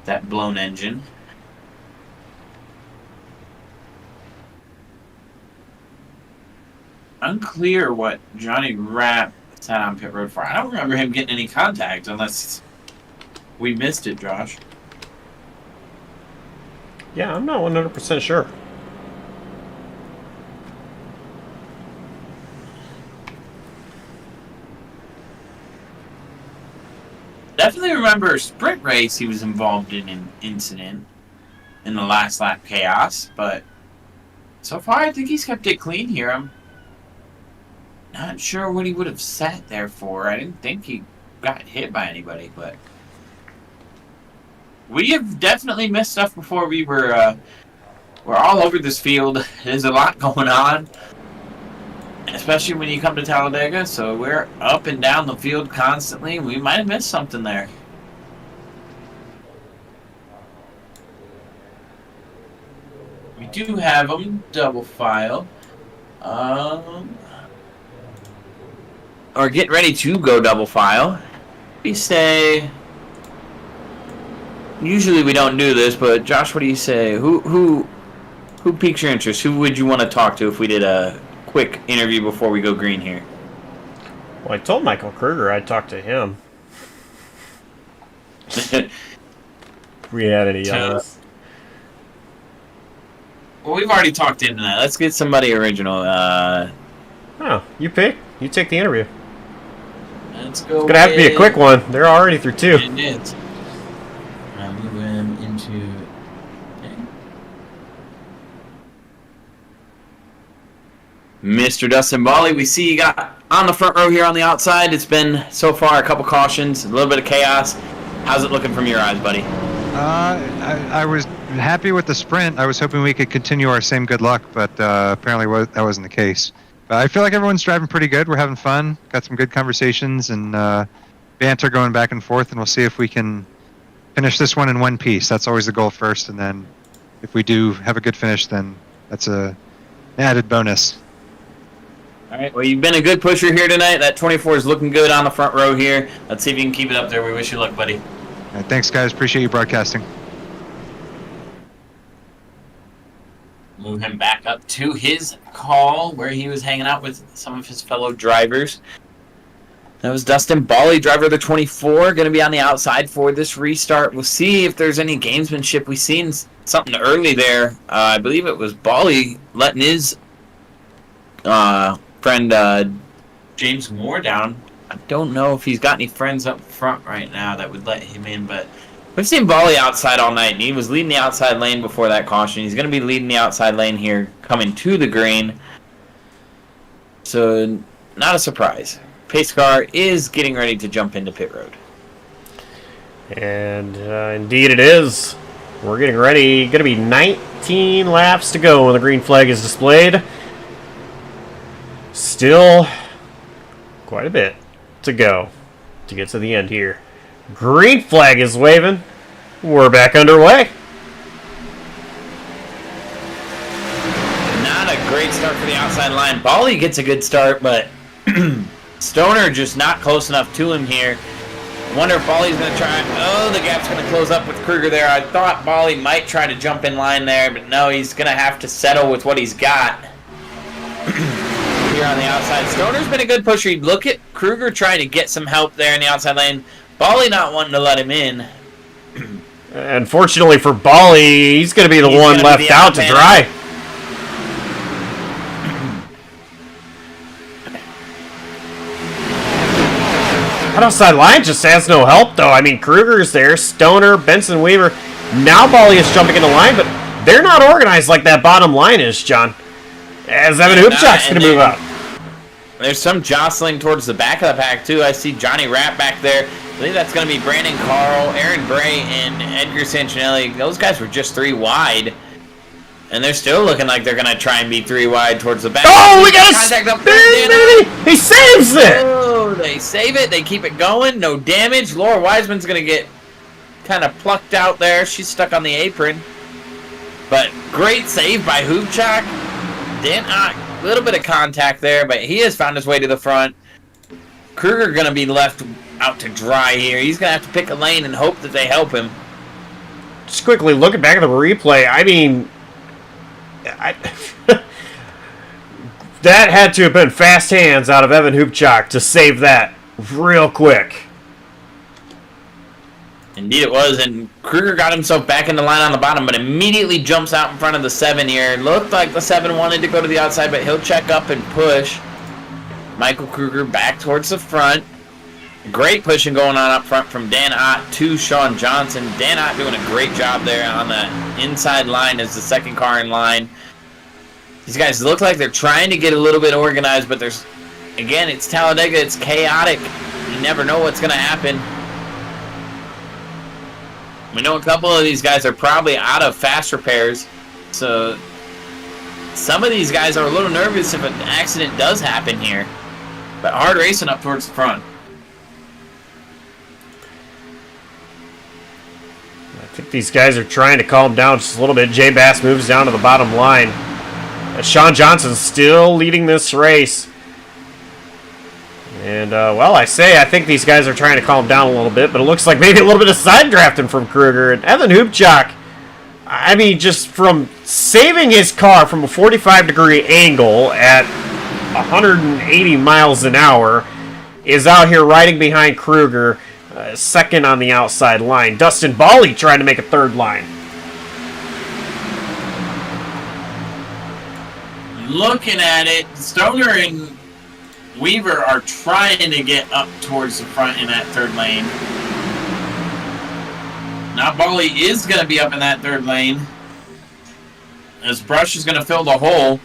That blown engine. Unclear what Johnny Rapp sat on pit road for. I don't remember him getting any contact, unless we missed it, Josh. Yeah, I'm not 100% sure. Definitely remember a sprint race he was involved in an incident in the last lap chaos, but so far I think he's kept it clean here. I'm not sure what he would have sat there for. I didn't think he got hit by anybody, but we have definitely missed stuff before. We're all over this field. There's a lot going on, especially when you come to Talladega, so we're up and down the field constantly. We might have missed something there. We do have them double file. Or get ready to go double file. We say, usually we don't do this, but Josh, what do you say? Who piques your interest? Who would you want to talk to if we did a quick interview before we go green here? Well, I told Michael Kruger I'd talk to him. We had any yellows. Well, we've already talked into that. Let's get somebody original. Oh, you pick. You take the interview. Let's go. It's gonna have to be a quick one. They're already through two. It is. Move him into. Mr. Dustin Bally, we see you got on the front row here on the outside. It's been, so far, a couple cautions, a little bit of chaos. How's it looking from your eyes, buddy? I was happy with the sprint. I was hoping we could continue our same good luck, but apparently that wasn't the case. But I feel like everyone's driving pretty good. We're having fun. Got some good conversations and banter going back and forth, and we'll see if we can finish this one in one piece. That's always the goal first, and then if we do have a good finish, then that's an added bonus. All right, well, you've been a good pusher here tonight. That 24 is looking good on the front row here. Let's see if you can keep it up there. We wish you luck, buddy. All right, thanks, guys. Appreciate you broadcasting. Move him back up to his call where he was hanging out with some of his fellow drivers. That was Dustin Bally, driver of the 24, going to be on the outside for this restart. We'll see if there's any gamesmanship. We've seen something early there. I believe it was Bally letting his friend James Moore down. I don't know if he's got any friends up front right now that would let him in, but we've seen Bally outside all night, and he was leading the outside lane before that caution. He's going to be leading the outside lane here coming to the green. So, not a surprise. Pace car is getting ready to jump into pit road. And indeed it is. We're getting ready. Going to be 19 laps to go when the green flag is displayed. Still quite a bit to go to get to the end here. Green flag is waving. We're back underway. Not a great start for the outside line. Bally gets a good start, but Stoner just not close enough to him here. I wonder if Bally's going to try. Oh, the gap's going to close up with Kruger there. I thought Bally might try to jump in line there, but no, he's going to have to settle with what he's got. Here on the outside. Stoner's been a good pusher. Look at Kruger trying to get some help there in the outside lane. Bally not wanting to let him in. Unfortunately for Bally, he's going to be the one left out to dry. That outside line just has no help, though. I mean, Kruger's there, Stoner, Benson Weaver. Now Bally is jumping in the line, but they're not organized like that bottom line is, John. As Evan Hoopchak's going to move up. There's some jostling towards the back of the pack, too. I see Johnny Rapp back there. I believe that's going to be Brandon Carl, Aaron Bray, and Edgar Santinelli. Those guys were just 3 wide. And they're still looking like they're going to try and be 3 wide towards the back. Oh, we got a spin, baby! He saves it! Oh, they save it. They keep it going. No damage. Laura Wiseman's going to get kind of plucked out there. She's stuck on the apron. But great save by Hoopchak. A little bit of contact there, but he has found his way to the front. Kruger going to be left out to dry here. He's going to have to pick a lane and hope that they help him. Just quickly looking back at the replay, I mean, that had to have been fast hands out of Evan Hoopchak to save that real quick. Indeed it was, and Kruger got himself back in the line on the bottom, but immediately jumps out in front of the 7 here. Looked like the 7 wanted to go to the outside, but he'll check up and push. Michael Kruger back towards the front. Great pushing going on up front from Dan Ott to Sean Johnson. Dan Ott doing a great job there on the inside line as the second car in line. These guys look like they're trying to get a little bit organized, but there's, again, it's Talladega, it's chaotic. You never know what's going to happen. We know a couple of these guys are probably out of fast repairs, so some of these guys are a little nervous if an accident does happen here. But hard racing up towards the front. I think these guys are trying to calm down just a little bit. Jay Bass moves down to the bottom line. Sean Johnson's still leading this race. And, well, I think these guys are trying to calm down a little bit, but it looks like maybe a little bit of side drafting from Kruger. And Evan Hoopchak, I mean, just from saving his car from a 45-degree angle at 180 miles an hour, is out here riding behind Kruger, second on the outside line. Dustin Bally trying to make a third line. Looking at it, Stoner and Weaver are trying to get up towards the front in that third lane. Now Bally is going to be up in that third lane, as Brush is going to fill the hole.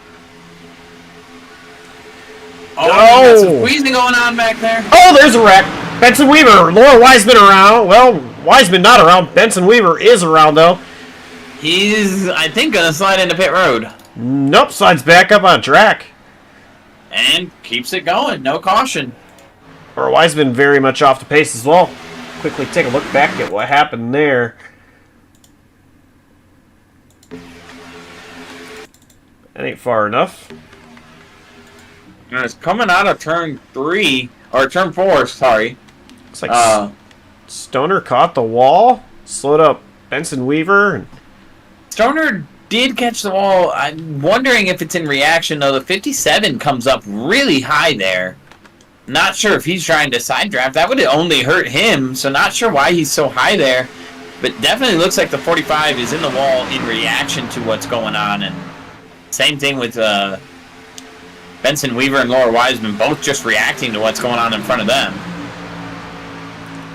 Oh, got some squeezing going on back there. Oh, there's a wreck. Benson Weaver, Laura Wiseman around. Well, Wiseman not around. Benson Weaver is around, though. He's, I think, going to slide into pit road. Nope, slides back up on track. And keeps it going. No caution. Laura Wiseman very much off the pace as well. Quickly take a look back at what happened there. That ain't far enough. And it's coming out of turn 3, or turn 4, sorry. Looks like Stoner caught the wall, slowed up Benson Weaver. Stoner did catch the wall. I'm wondering if it's in reaction, though. The 57 comes up really high there. Not sure if he's trying to side draft. That would only hurt him, so not sure why he's so high there. But definitely looks like the 45 is in the wall in reaction to what's going on. And same thing with Benson Weaver and Laura Wiseman, both just reacting to what's going on in front of them.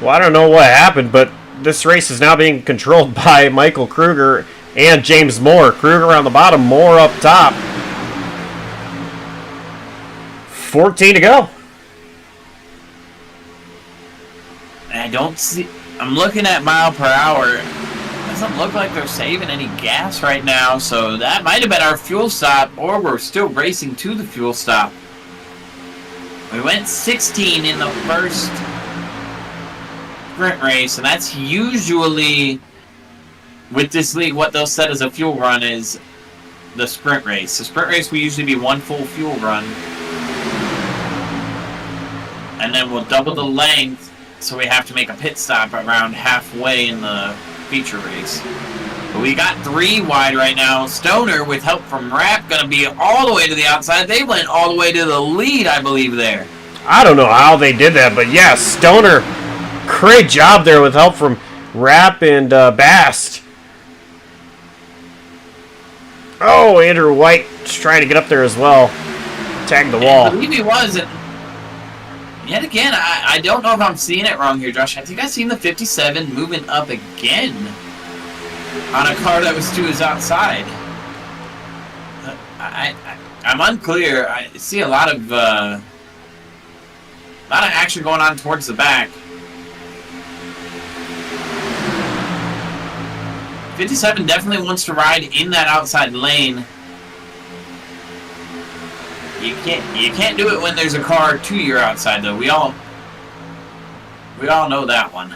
Well, I don't know what happened, but this race is now being controlled by Michael Kruger and James Moore. Kruger on the bottom, Moore up top. 14 to go. I don't see... I'm looking at mile per hour. Doesn't look like they're saving any gas right now, so that might have been our fuel stop, or we're still racing to the fuel stop. We went 16 in the first sprint race, and that's usually, with this league, what they'll set as a fuel run is the sprint race. The sprint race will usually be one full fuel run, and then we'll double the length, so we have to make a pit stop around halfway in the feature race. But we got 3 wide right now. Stoner, with help from Rapp, going to be all the way to the outside. They went all the way to the lead, I believe, there. I don't know how they did that, but yeah, Stoner, great job there with help from Rapp and Bast. Oh, Andrew White trying to get up there as well. Tag the wall. I believe he was. Yet again, I don't know if I'm seeing it wrong here, Josh. I think I've seen the 57 moving up again on a car that was to his outside. I'm unclear. I see a lot of action going on towards the back. 57 definitely wants to ride in that outside lane. You can't do it when there's a car to your outside, though. We all know that one.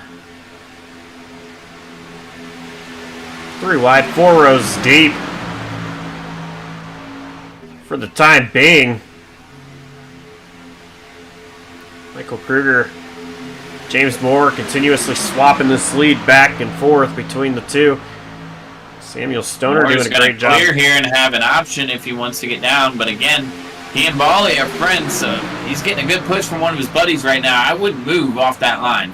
3 wide, 4 rows deep. For the time being, Michael Kruger, James Moore continuously swapping this lead back and forth between the two. Samuel Stoner doing a great job. Clear here and have an option if he wants to get down, but again, he and Bali are friends, so he's getting a good push from one of his buddies right now. I wouldn't move off that line.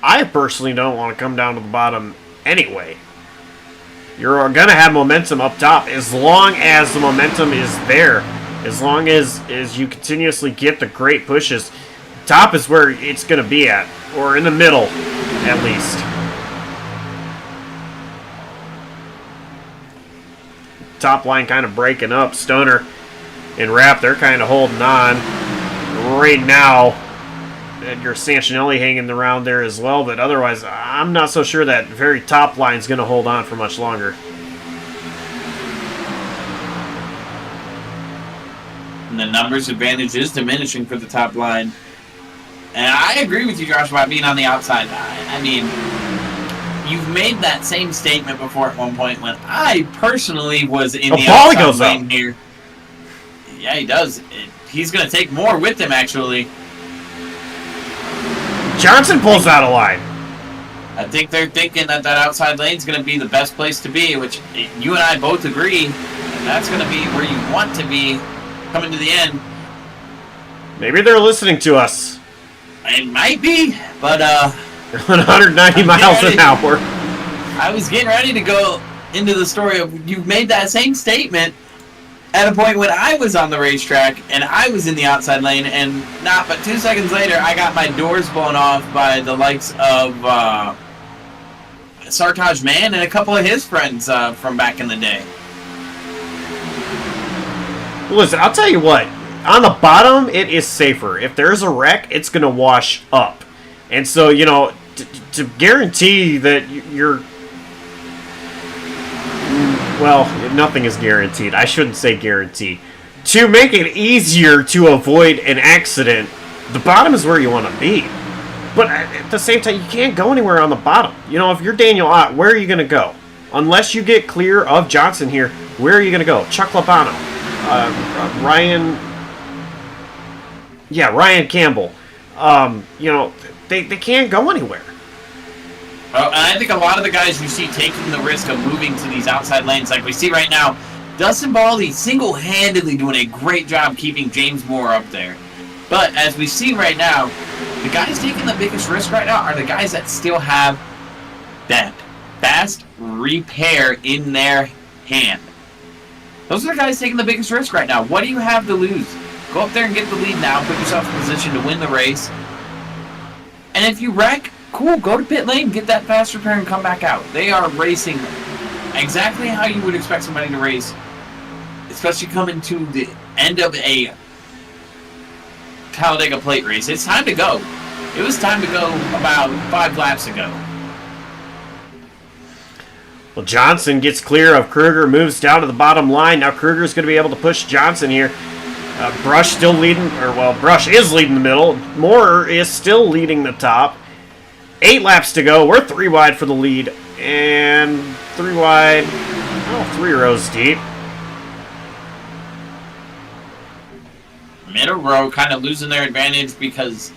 I personally don't want to come down to the bottom anyway. You're going to have momentum up top as long as the momentum is there. As long as you continuously get the great pushes. Top is where it's going to be at, or in the middle at least. Top line kind of breaking up. Stoner and Rapp, they're kind of holding on right now. Edgar Sancinelli hanging around there as well, but otherwise, I'm not so sure that very top line's going to hold on for much longer. And the numbers advantage is diminishing for the top line. And I agree with you, Josh, about being on the outside. I mean, you've made that same statement before at one point when I personally was in the outside lane here. Yeah, he does. He's going to take more with him, actually. Johnson pulls out a line. I think they're thinking that outside lane is going to be the best place to be, which you and I both agree. And that's going to be where you want to be coming to the end. Maybe they're listening to us. It might be, but 190 miles an hour. I was getting ready to go into the story of you've made that same statement at a point when I was on the racetrack and I was in the outside lane, and not but 2 seconds later I got my doors blown off by the likes of Sartaj Mann and a couple of his friends from back in the day. Listen, I'll tell you what. On the bottom, it is safer. If there's a wreck, it's going to wash up. And so, you know, to guarantee that you're... Well, nothing is guaranteed. I shouldn't say guaranteed. To make it easier to avoid an accident, the bottom is where you want to be. But at the same time, you can't go anywhere on the bottom. You know, if you're Daniel Ott, where are you going to go? Unless you get clear of Johnson here, where are you going to go? Chuck Lopano. Ryan Campbell. You know, they can't go anywhere. And I think a lot of the guys you see taking the risk of moving to these outside lanes, like we see right now, Dustin Baldy single-handedly doing a great job keeping James Moore up there. But as we see right now, the guys taking the biggest risk right now are the guys that still have that fast repair in their hand. Those are the guys taking the biggest risk right now. What do you have to lose? Go up there and get the lead now. Put yourself in position to win the race. And if you wreck, cool, go to pit lane, get that fast repair, and come back out. They are racing exactly how you would expect somebody to race, especially coming to the end of a Talladega plate race. It's time to go. It was time to go about 5 laps ago. Well, Johnson gets clear of Kruger, moves down to the bottom line. Now Kruger's going to be able to push Johnson here. Brush still leading, Brush is leading the middle. Moorer is still leading the top. 8 laps to go. We're 3 wide for the lead. And 3 wide, 3 rows deep. Middle row kind of losing their advantage because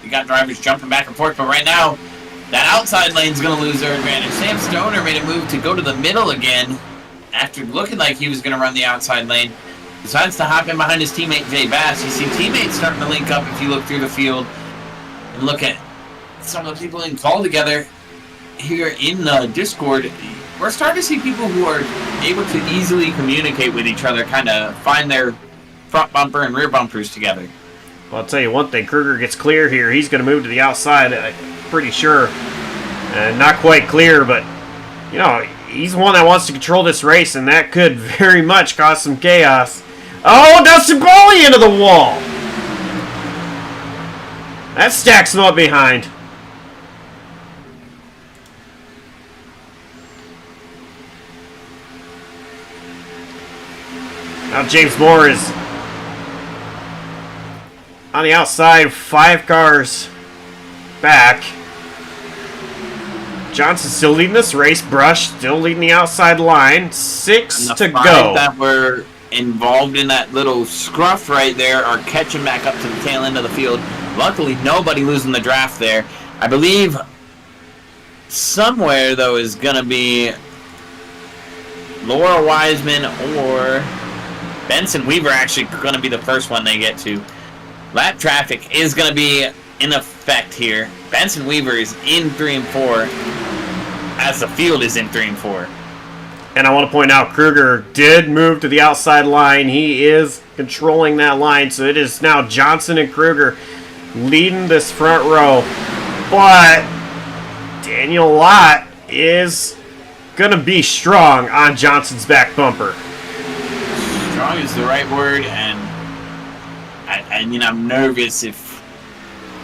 you got drivers jumping back and forth. But right now, that outside lane's going to lose their advantage. Sam Stoner made a move to go to the middle again after looking like he was going to run the outside lane. Decides to hop in behind his teammate Jay Bass. You see teammates starting to link up if you look through the field and look at some of the people in call together here in the Discord. We're starting to see people who are able to easily communicate with each other, kind of find their front bumper and rear bumpers together. Well, I'll tell you one thing. Kruger gets clear here. He's going to move to the outside, I'm pretty sure. Not quite clear, but, you know, he's one that wants to control this race, and that could very much cause some chaos. Oh, Dustin Boley into the wall! That stacks him up behind. Now James Moore is on the outside, 5 cars back. Johnson's still leading this race. Brush still leading the outside line. 6 to go. That were involved in that little scruff right there are catching back up to the tail end of the field. Luckily, nobody losing the draft there. I believe somewhere, though, is going to be Laura Wiseman or Benson Weaver actually going to be the first one they get to. Lap traffic is going to be in effect here. Benson Weaver is in 3 and 4 as the field is in 3 and 4. And I want to point out, Kruger did move to the outside line. He is controlling that line, so it is now Johnson and Kruger leading this front row. But Daniel Lott is going to be strong on Johnson's back bumper. Strong is the right word, and I'm nervous if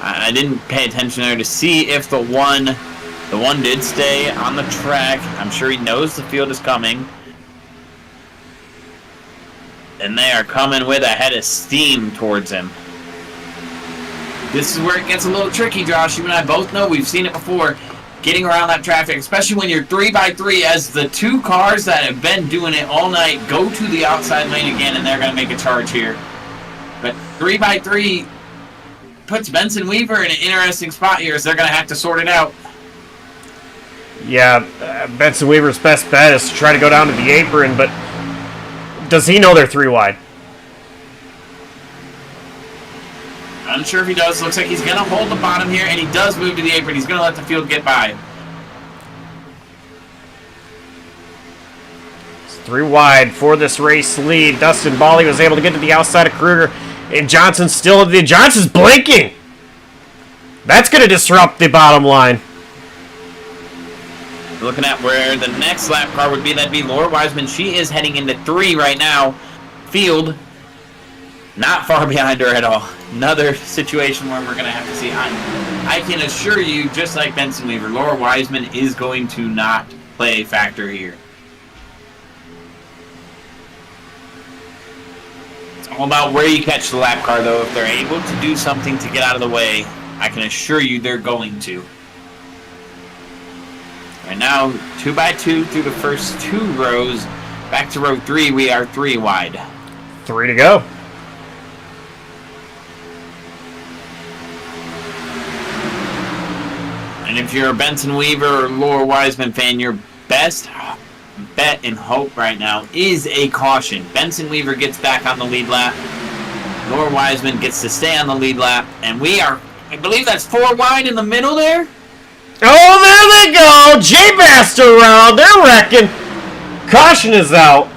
I didn't pay attention there to see if the one did stay on the track. I'm sure he knows the field is coming. And they are coming with a head of steam towards him. This is where it gets a little tricky, Josh. You and I both know, we've seen it before, getting around that traffic, especially when you're 3x3, as the 2 cars that have been doing it all night go to the outside lane again, and they're going to make a charge here. But 3x3 puts Benson Weaver in an interesting spot here, so they're going to have to sort it out. Yeah, Benson Weaver's best bet is to try to go down to the apron, but does he know they're 3 wide? I'm unsure if he does. Looks like he's going to hold the bottom here, and he does move to the apron. He's going to let the field get by. It's 3 wide for this race lead. Dustin Boley was able to get to the outside of Kruger, and Johnson's blinking! That's going to disrupt the bottom line. Looking at where the next lap car would be, that'd be Laura Wiseman. She is heading into 3 right now. Field, not far behind her at all. Another situation where we're going to have to see. I can assure you, just like Benson Weaver, Laura Wiseman is going to not play a factor here. It's all about where you catch the lap car, though. If they're able to do something to get out of the way, I can assure you they're going to. Right now, 2x2 through the first 2 rows. Back to row 3, we are 3 wide. 3 to go. And if you're a Benson Weaver or Laura Wiseman fan, your best bet and hope right now is a caution. Benson Weaver gets back on the lead lap. Laura Wiseman gets to stay on the lead lap, and we are, I believe that's 4 wide in the middle there. Oh, there they go! J-Bast around. They're wrecking. Caution is out.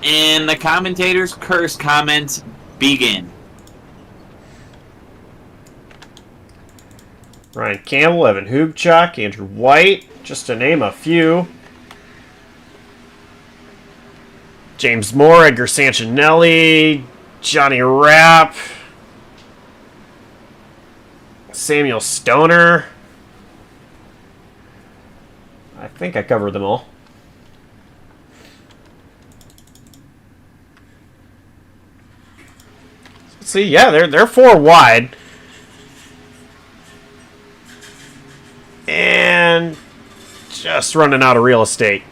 And the commentators' curse comments begin. Ryan Campbell, Evan Hubchak, Andrew White, just to name a few. James Moore, Edgar Sancinelli, Johnny Rapp, Samuel Stoner. I think I covered them all. Let's see, yeah, they're 4 wide. And just running out of real estate.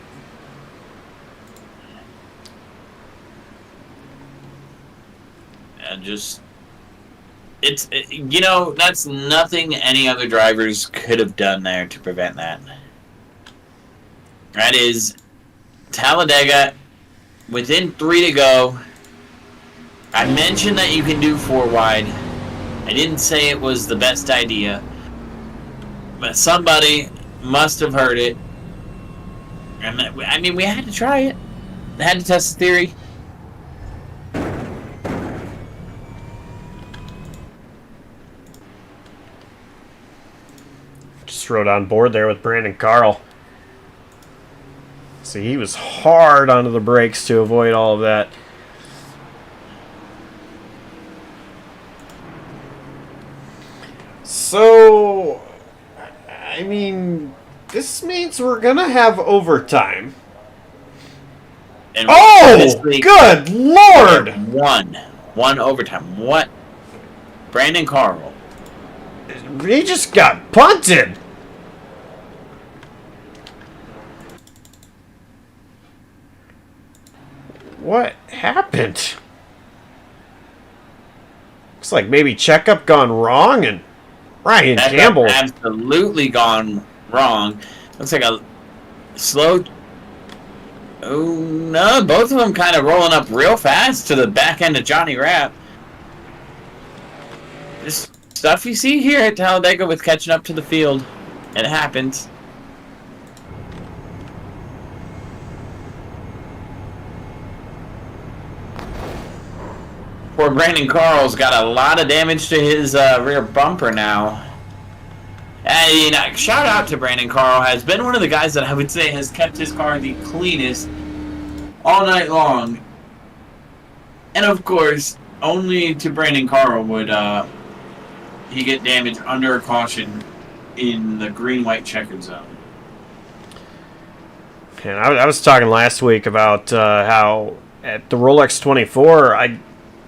And just, that's nothing any other drivers could have done there to prevent that. That is Talladega, within 3 to go. I mentioned that you can do 4 wide. I didn't say it was the best idea, but somebody must have heard it. And I mean, we had to try it. We had to test the theory. Just rode on board there with Brandon Carl. See, he was hard onto the brakes to avoid all of that. So, I mean, this means we're going to have overtime. And Oh, good Lord! One overtime. What? Brandon Carl. He just got punted. What happened? Looks like maybe checkup gone wrong and Ryan That's Campbell. absolutely gone wrong. Looks like a slow. Oh no! Both of them kind of rolling up real fast to the back end of Johnny Rapp. This stuff you see here at Talladega with catching up to the field, it happens. Poor Brandon Carl's got a lot of damage to his rear bumper now. And shout out to Brandon Carl. Has been one of the guys that I would say has kept his car the cleanest all night long. And of course, only to Brandon Carl would he get damage under a caution in the green-white checkered zone. And I was talking last week about how at the Rolex 24, I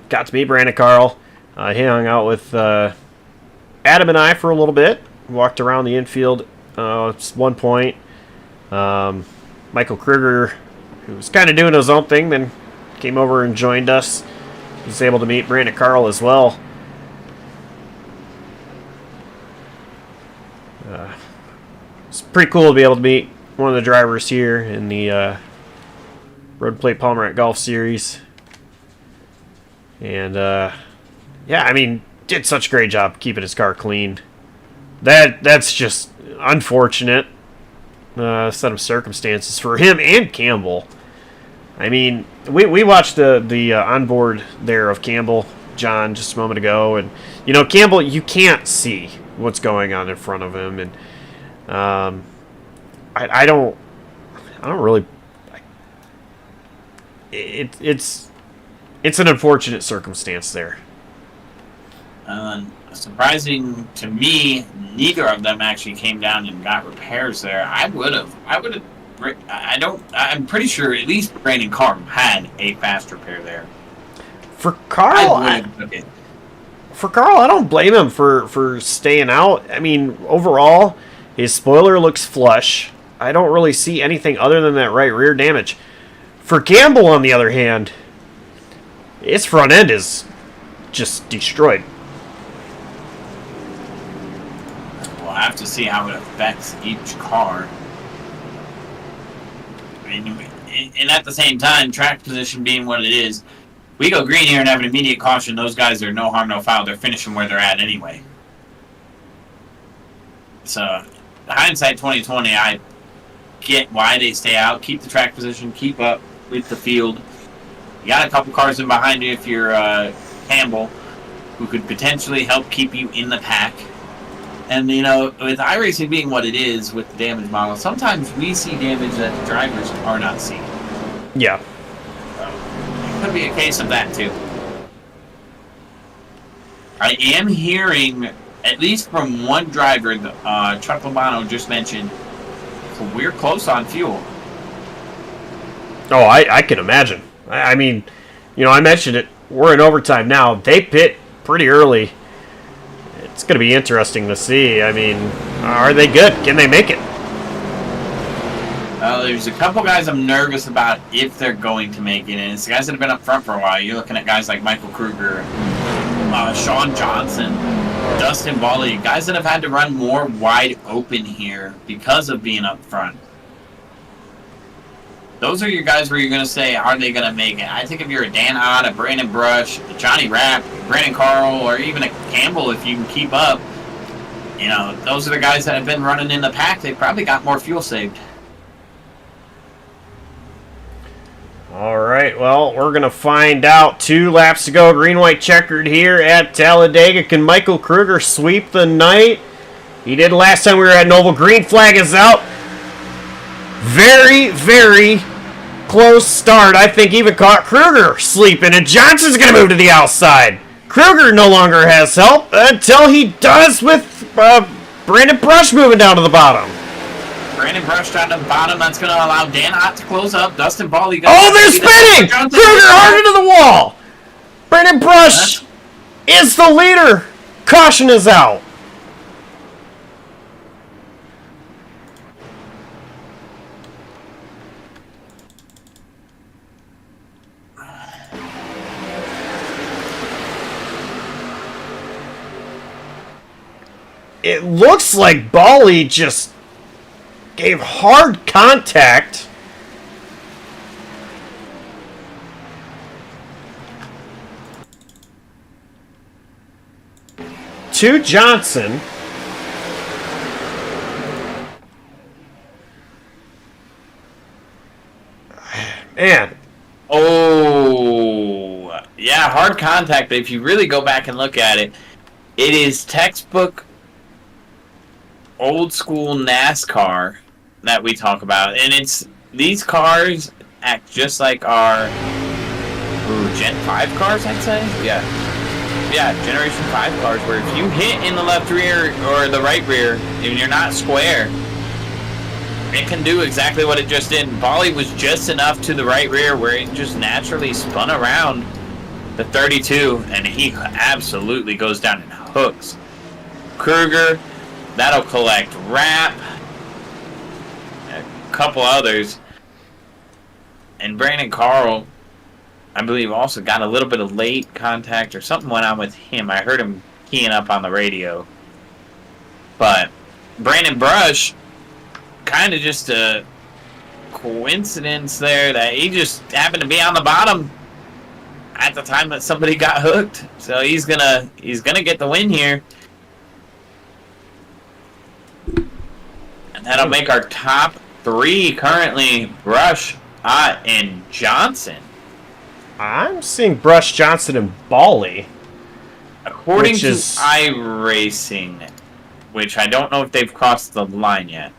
got to meet Brandon Carl. He hung out with Adam and I for a little bit. Walked around the infield at one point. Michael Kruger, who was kind of doing his own thing, then came over and joined us. He was able to meet Brandon Carl as well. It's pretty cool to be able to meet one of the drivers here in the Road Plate Palmerette Golf Series. And, yeah, I mean, did such a great job keeping his car clean. That's just unfortunate set of circumstances for him and Campbell. I mean, we watched the onboard there of Campbell, John, just a moment ago. And, Campbell, you can't see what's going on in front of him. And I don't really... It's an unfortunate circumstance there. Surprising to me, neither of them actually came down and got repairs there. I'm pretty sure at least Brandon Carl had a fast repair there. For Carl, I don't blame him for staying out. I mean, overall, his spoiler looks flush. I don't really see anything other than that right rear damage. For Campbell, on the other hand, his front end is just destroyed. We'll have to see how it affects each car. I mean, and at the same time, track position being what it is, We go green here and have an immediate caution. Those guys are no harm, no foul. They're finishing where they're at anyway. So, hindsight 2020, I get why they stay out. Keep the track position. Keep up with the field. You got a couple cars in behind you if you're Campbell, who could potentially help keep you in the pack. And, you know, with iRacing being what it is with the damage model, sometimes we see damage that the drivers are not seeing. Yeah. It could be a case of that, too. I am hearing, at least from one driver, Chuck Lomano just mentioned, we're close on fuel. Oh, I can imagine. I mean, you know, I mentioned it. We're in overtime now. They pit pretty early. It's going to be interesting to see. I mean, are they good? Can they make it? There's a couple guys I'm nervous about if they're going to make it, and it's the guys that have been up front for a while. You're looking at guys like Michael Kruger, Sean Johnson, Dustin Bally, guys that have had to run more wide open here because of being up front. Those are your guys where you're going to say, are they going to make it? I think if you're a Dan Ott, a Brandon Brush, a Johnny Rapp, Brandon Carl, or even a Campbell, if you can keep up, you know, those are the guys that have been running in the pack. They've probably got more fuel saved. All right, well, we're going to find out. 2 laps to go, green-white checkered here at Talladega. Can Michael Kruger sweep the night? He did last time we were at Noble. Green flag is out. Very, very close start. I think even caught Kruger sleeping, and Johnson's going to move to the outside. Kruger no longer has help until he does with Brandon Brush moving down to the bottom. Brandon Brush down to the bottom. That's going to allow Dan Ott to close up. Dustin Bally. Oh, they're spinning! Kruger hard into the wall. Brandon Brush is the leader. Caution is out. It looks like Bally just gave hard contact. To Johnson. Man. Oh, yeah, hard contact. But if you really go back and look at it, it is textbook old school NASCAR that we talk about, and it's these cars act just like our Gen 5 cars, I'd say. Yeah, Generation 5 cars, where if you hit in the left rear or the right rear and you're not square, it can do exactly what it just did. Bally was just enough to the right rear where it just naturally spun around the 32, and he absolutely goes down and hooks. Kruger, that'll collect Rapp, a couple others, and Brandon Carl, I believe, also got a little bit of late contact or something went on with him. I heard him keying up on the radio. But Brandon Brush, kind of just a coincidence there that he just happened to be on the bottom at the time that somebody got hooked. So he's gonna get the win here. And that'll make our top 3 currently Brush, Ott, and Johnson. I'm seeing Brush, Johnson, and Bally. According to iRacing, which I don't know if they've crossed the line yet.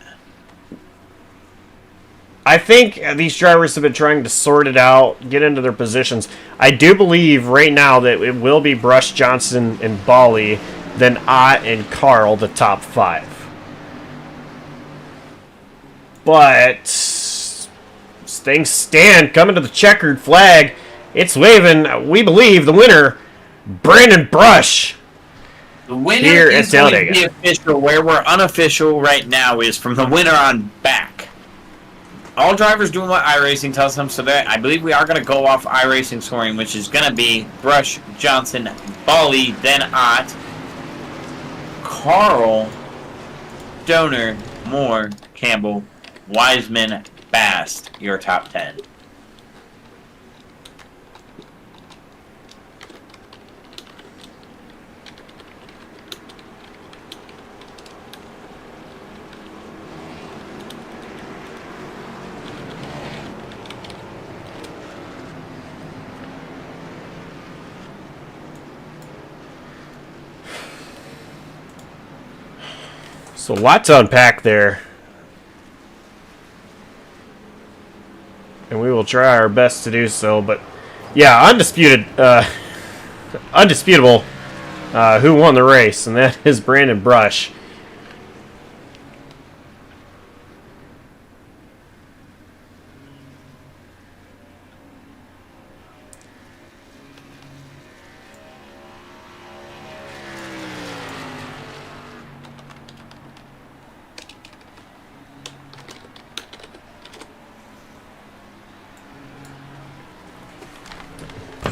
I think these drivers have been trying to sort it out, get into their positions. I do believe right now that it will be Brush, Johnson, and Bally, then Ott and Carl, the top 5. But things stand coming to the checkered flag. It's waving. We believe the winner, Brandon Brush. The winner here is at going to Talladega. be official. Where we're unofficial right now is from the winner on back. All drivers doing what iRacing tells them, so that I believe we are going to go off iRacing scoring, which is going to be Brush, Johnson, Bally, then Ott, Carl, Donor, Moore, Campbell, Wiseman, Bast, your top 10. So a lot to unpack there. And we will try our best to do so. But yeah, undisputable who won the race, and that is Brandon Brush.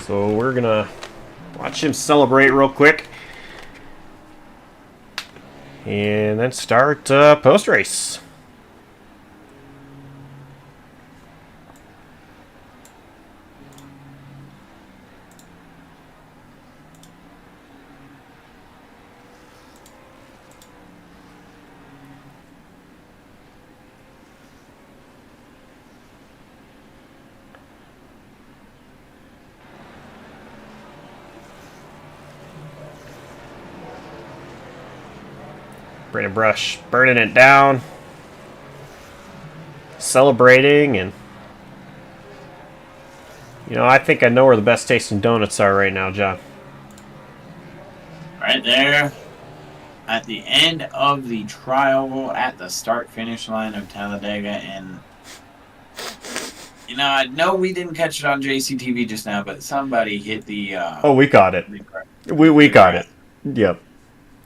So we're gonna watch him celebrate real quick, and then start post race. Brandon Brush burning it down, celebrating, and I think I know where the best tasting donuts are right now, John. Right there at the end of the trial at the start-finish line of Talladega. And, I know we didn't catch it on JCTV just now, but somebody hit the... oh, we caught it. We caught it. Yep.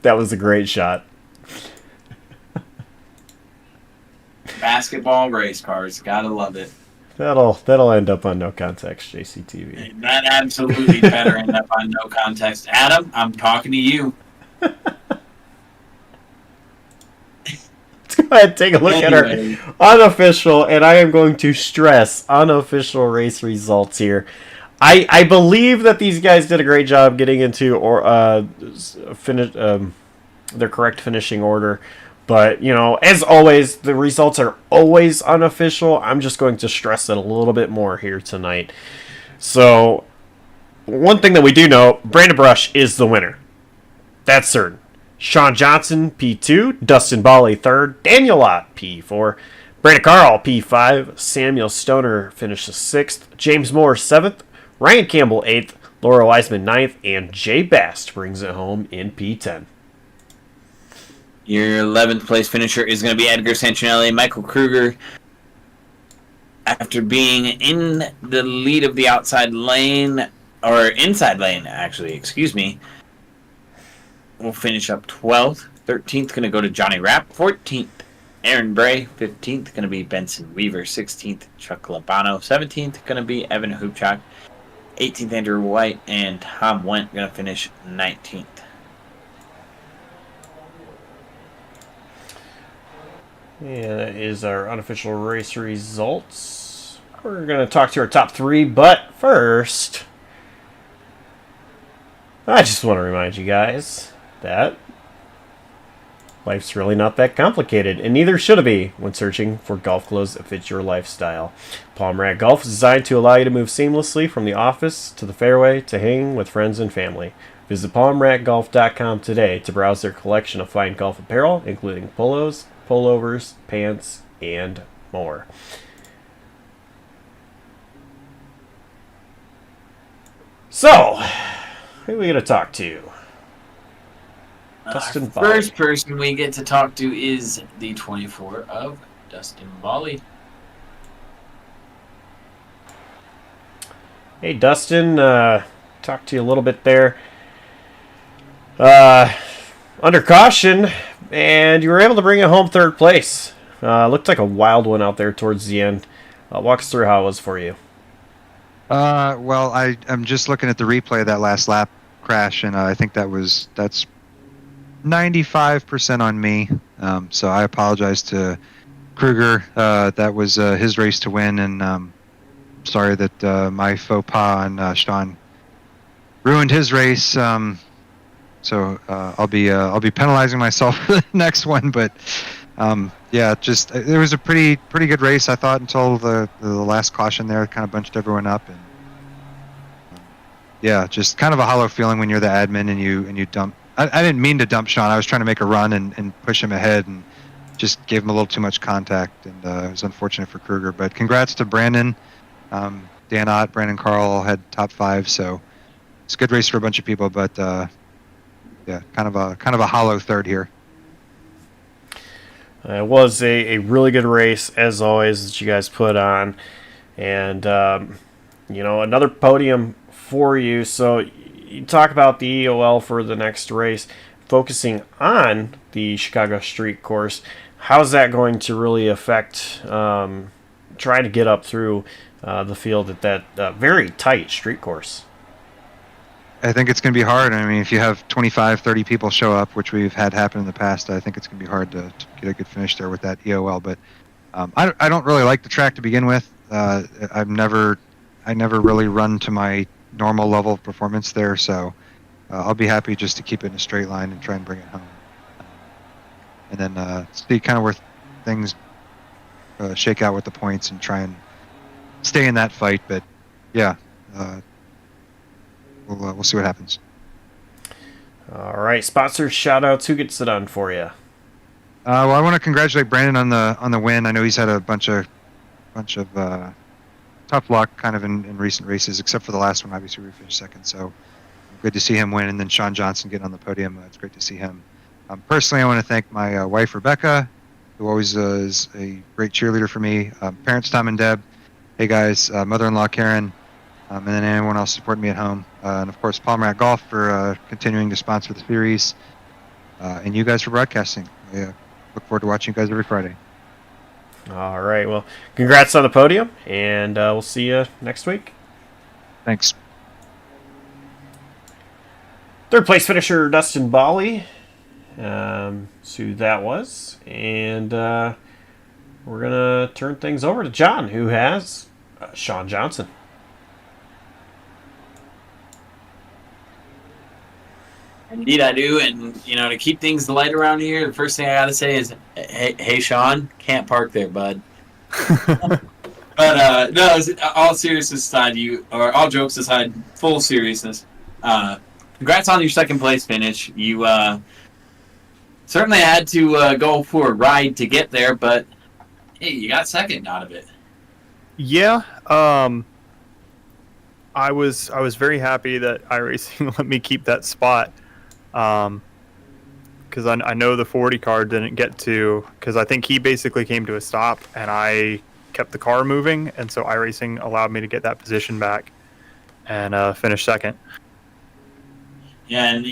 That was a great shot. Basketball race cars. Gotta love it. That'll end up on No Context JCTV. That absolutely better end up on No Context. Adam, I'm talking to you. Let's go ahead and take a look at our unofficial, and I am going to stress unofficial race results here. I believe that these guys did a great job getting into their correct finishing order. But, as always, the results are always unofficial. I'm just going to stress it a little bit more here tonight. So, one thing that we do know, Brandon Brush is the winner. That's certain. Sean Johnson, P2. Dustin Bally, 3rd. Daniel Ott, P4. Brandon Carl, P5. Samuel Stoner finishes 6th. James Moore, 7th. Ryan Campbell, 8th. Laura Wiseman, 9th. And Jay Bast brings it home in P10. Your 11th place finisher is going to be Edgar Santinelli. Michael Kruger, after being in the lead of the outside lane, or inside lane, actually, excuse me, will finish up 12th. 13th going to go to Johnny Rapp. 14th, Aaron Bray. 15th going to be Benson Weaver. 16th, Chuck Labano. 17th going to be Evan Hoopchak. 18th, Andrew White. And Tom Wendt going to finish 19th. Yeah, that is our unofficial race results. We're going to talk to our top 3, but first, I just want to remind you guys that life's really not that complicated, and neither should it be when searching for golf clothes that fit your lifestyle. Palm Rack Golf is designed to allow you to move seamlessly from the office to the fairway to hanging with friends and family. Visit palmrackgolf.com today to browse their collection of fine golf apparel, including polos, pullovers, pants, and more. So, who are we going to talk to? Dustin Bally. First person we get to talk to is the 24 of Dustin Bally. Hey, Dustin. Talked to you a little bit there. Under caution, and you were able to bring it home 3rd place. Looked like a wild one out there towards the end. Walk us through how it was for you. Well, I'm just looking at the replay of that last lap crash, and I think that's 95% on me. So I apologize to Kruger. That was his race to win, and sorry that my faux pas on Sean ruined his race. So I'll be penalizing myself for the next one, but yeah, just it was a pretty good race, I thought, until the last caution there kind of bunched everyone up, and yeah, just kind of a hollow feeling when you're the admin and you dump I didn't mean to dump Sean. I was trying to make a run and push him ahead, and just gave him a little too much contact, and it was unfortunate for Kruger. But congrats to Brandon, Dan Ott, Brandon Carl all had top 5, so it's a good race for a bunch of people. But yeah, kind of a hollow third here. It was a really good race, as always, that you guys put on. And, another podium for you. So you talk about the EOL for the next race, focusing on the Chicago Street Course. How's that going to really affect trying to get up through the field at that very tight street course? I think it's going to be hard. I mean, if you have 25, 30 people show up, which we've had happen in the past, I think it's going to be hard to get a good finish there with that EOL. But I don't really like the track to begin with. I never really run to my normal level of performance there, so I'll be happy just to keep it in a straight line and try and bring it home. And then see kind of where things shake out with the points and try and stay in that fight. But yeah, we'll see what happens. All right, sponsors, shout outs. Who gets it done for you? Well, I want to congratulate Brandon on the win. I know he's had a bunch of tough luck kind of in recent races, except for the last one. Obviously, we finished second, so good to see him win. And then Sean Johnson getting on the podium. It's great to see him. Personally, I want to thank my wife, Rebecca, who always is a great cheerleader for me. Parents, Tom and Deb. Hey, guys. Mother-in-law, Karen. And then anyone else supporting me at home. And, of course, Palmer Golf for continuing to sponsor the series. And you guys for broadcasting. I look forward to watching you guys every Friday. All right. Well, congrats on the podium, and we'll see you next week. Thanks. Third place finisher, Dustin Bali. So that was. And we're going to turn things over to John, who has Sean Johnson. Indeed, I do. And, to keep things light around here, the first thing I got to say is, hey, Sean, can't park there, bud. But, no, all seriousness aside, all jokes aside, full seriousness, congrats on your second place finish. You certainly had to go for a ride to get there, but, hey, you got second out of it. Yeah. I was very happy that iRacing let me keep that spot. Because I know the 40 car didn't get to, because I think he basically came to a stop and I kept the car moving, and so iRacing allowed me to get that position back and finish second. Yeah, and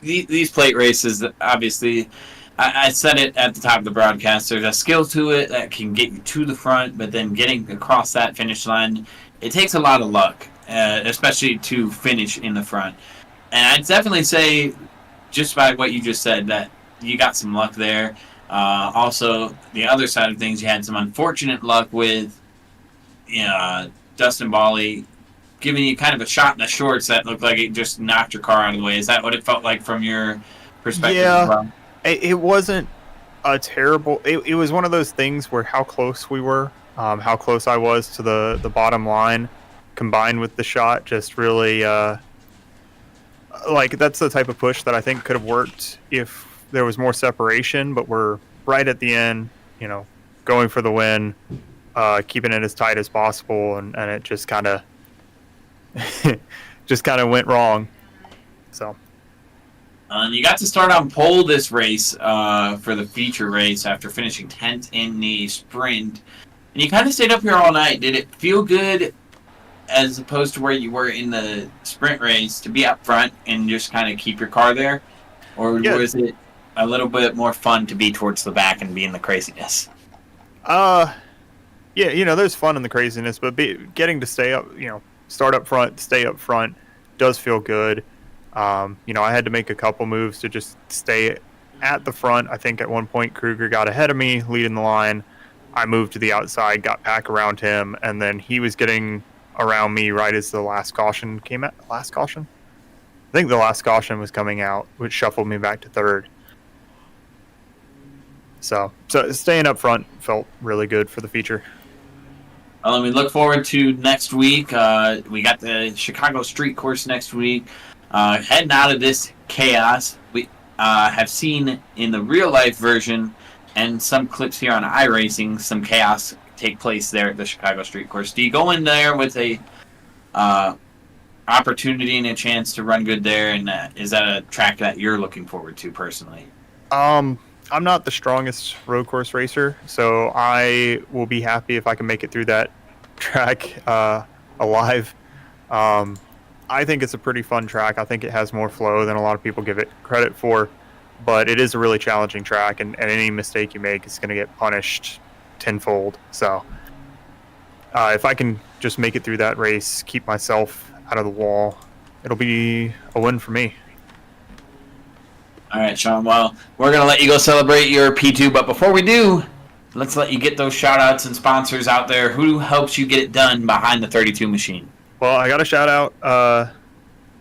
these plate races, obviously, I said it at the top of the broadcast, there's a skill to it that can get you to the front, but then getting across that finish line, it takes a lot of luck, especially to finish in the front. And I'd definitely say, just by what you just said, that you got some luck there. Also, the other side of things, you had some unfortunate luck with Dustin Bali giving you kind of a shot in the shorts that looked like it just knocked your car out of the way. Is that what it felt like from your perspective? Yeah, as well? It wasn't a terrible... It was one of those things where how close we were, how close I was to the bottom line, combined with the shot, just really... that's the type of push that I think could have worked if there was more separation, but we're right at the end, going for the win, keeping it as tight as possible, and it just kind of went wrong. So you got to start on pole this race for the feature race after finishing 10th in the sprint, and you kind of stayed up here all night. Did it feel good, as opposed to where you were in the sprint race, to be up front and just kind of keep your car there? Or was it a little bit more fun to be towards the back and be in the craziness? Yeah, there's fun in the craziness, but getting to stay up, start up front, stay up front does feel good. I had to make a couple moves to just stay at the front. I think at one point Kruger got ahead of me, leading the line. I moved to the outside, got back around him, and then he was getting around me right as the last caution came out. Last caution? I think the last caution was coming out, which shuffled me back to third. So staying up front felt really good for the feature. Well, we look forward to next week. We got the Chicago Street Course next week. Heading out of this chaos, we have seen in the real life version and some clips here on iRacing, some chaos take place there at the Chicago Street Course. Do you go in there with a opportunity and a chance to run good there? And is that a track that you're looking forward to personally? I'm not the strongest road course racer, so I will be happy if I can make it through that track alive. I think it's a pretty fun track. I think it has more flow than a lot of people give it credit for, but it is a really challenging track, and any mistake you make is going to get punished tenfold. So if I can just make it through that race, keep myself out of the wall, it'll be a win for me. All right, Sean. Well, we're going to let you go celebrate your P2, but before we do, let's let you get those shout-outs and sponsors out there. Who helps you get it done behind the 32 machine? Well, I got to shout out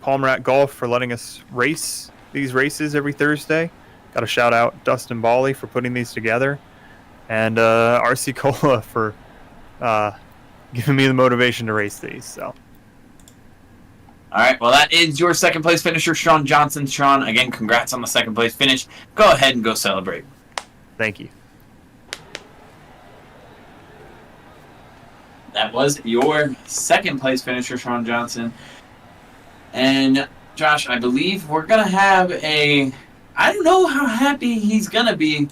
Palmrat Golf for letting us race these races every Thursday. Got to shout out Dustin Bawley for putting these together. And RC Cola for giving me the motivation to race these. So. All right, well, that is your second place finisher, Sean Johnson. Sean, again, congrats on the second place finish. Go ahead and go celebrate. Thank you. That was your second place finisher, Sean Johnson. And Josh, I believe we're going to have I don't know how happy he's going to be.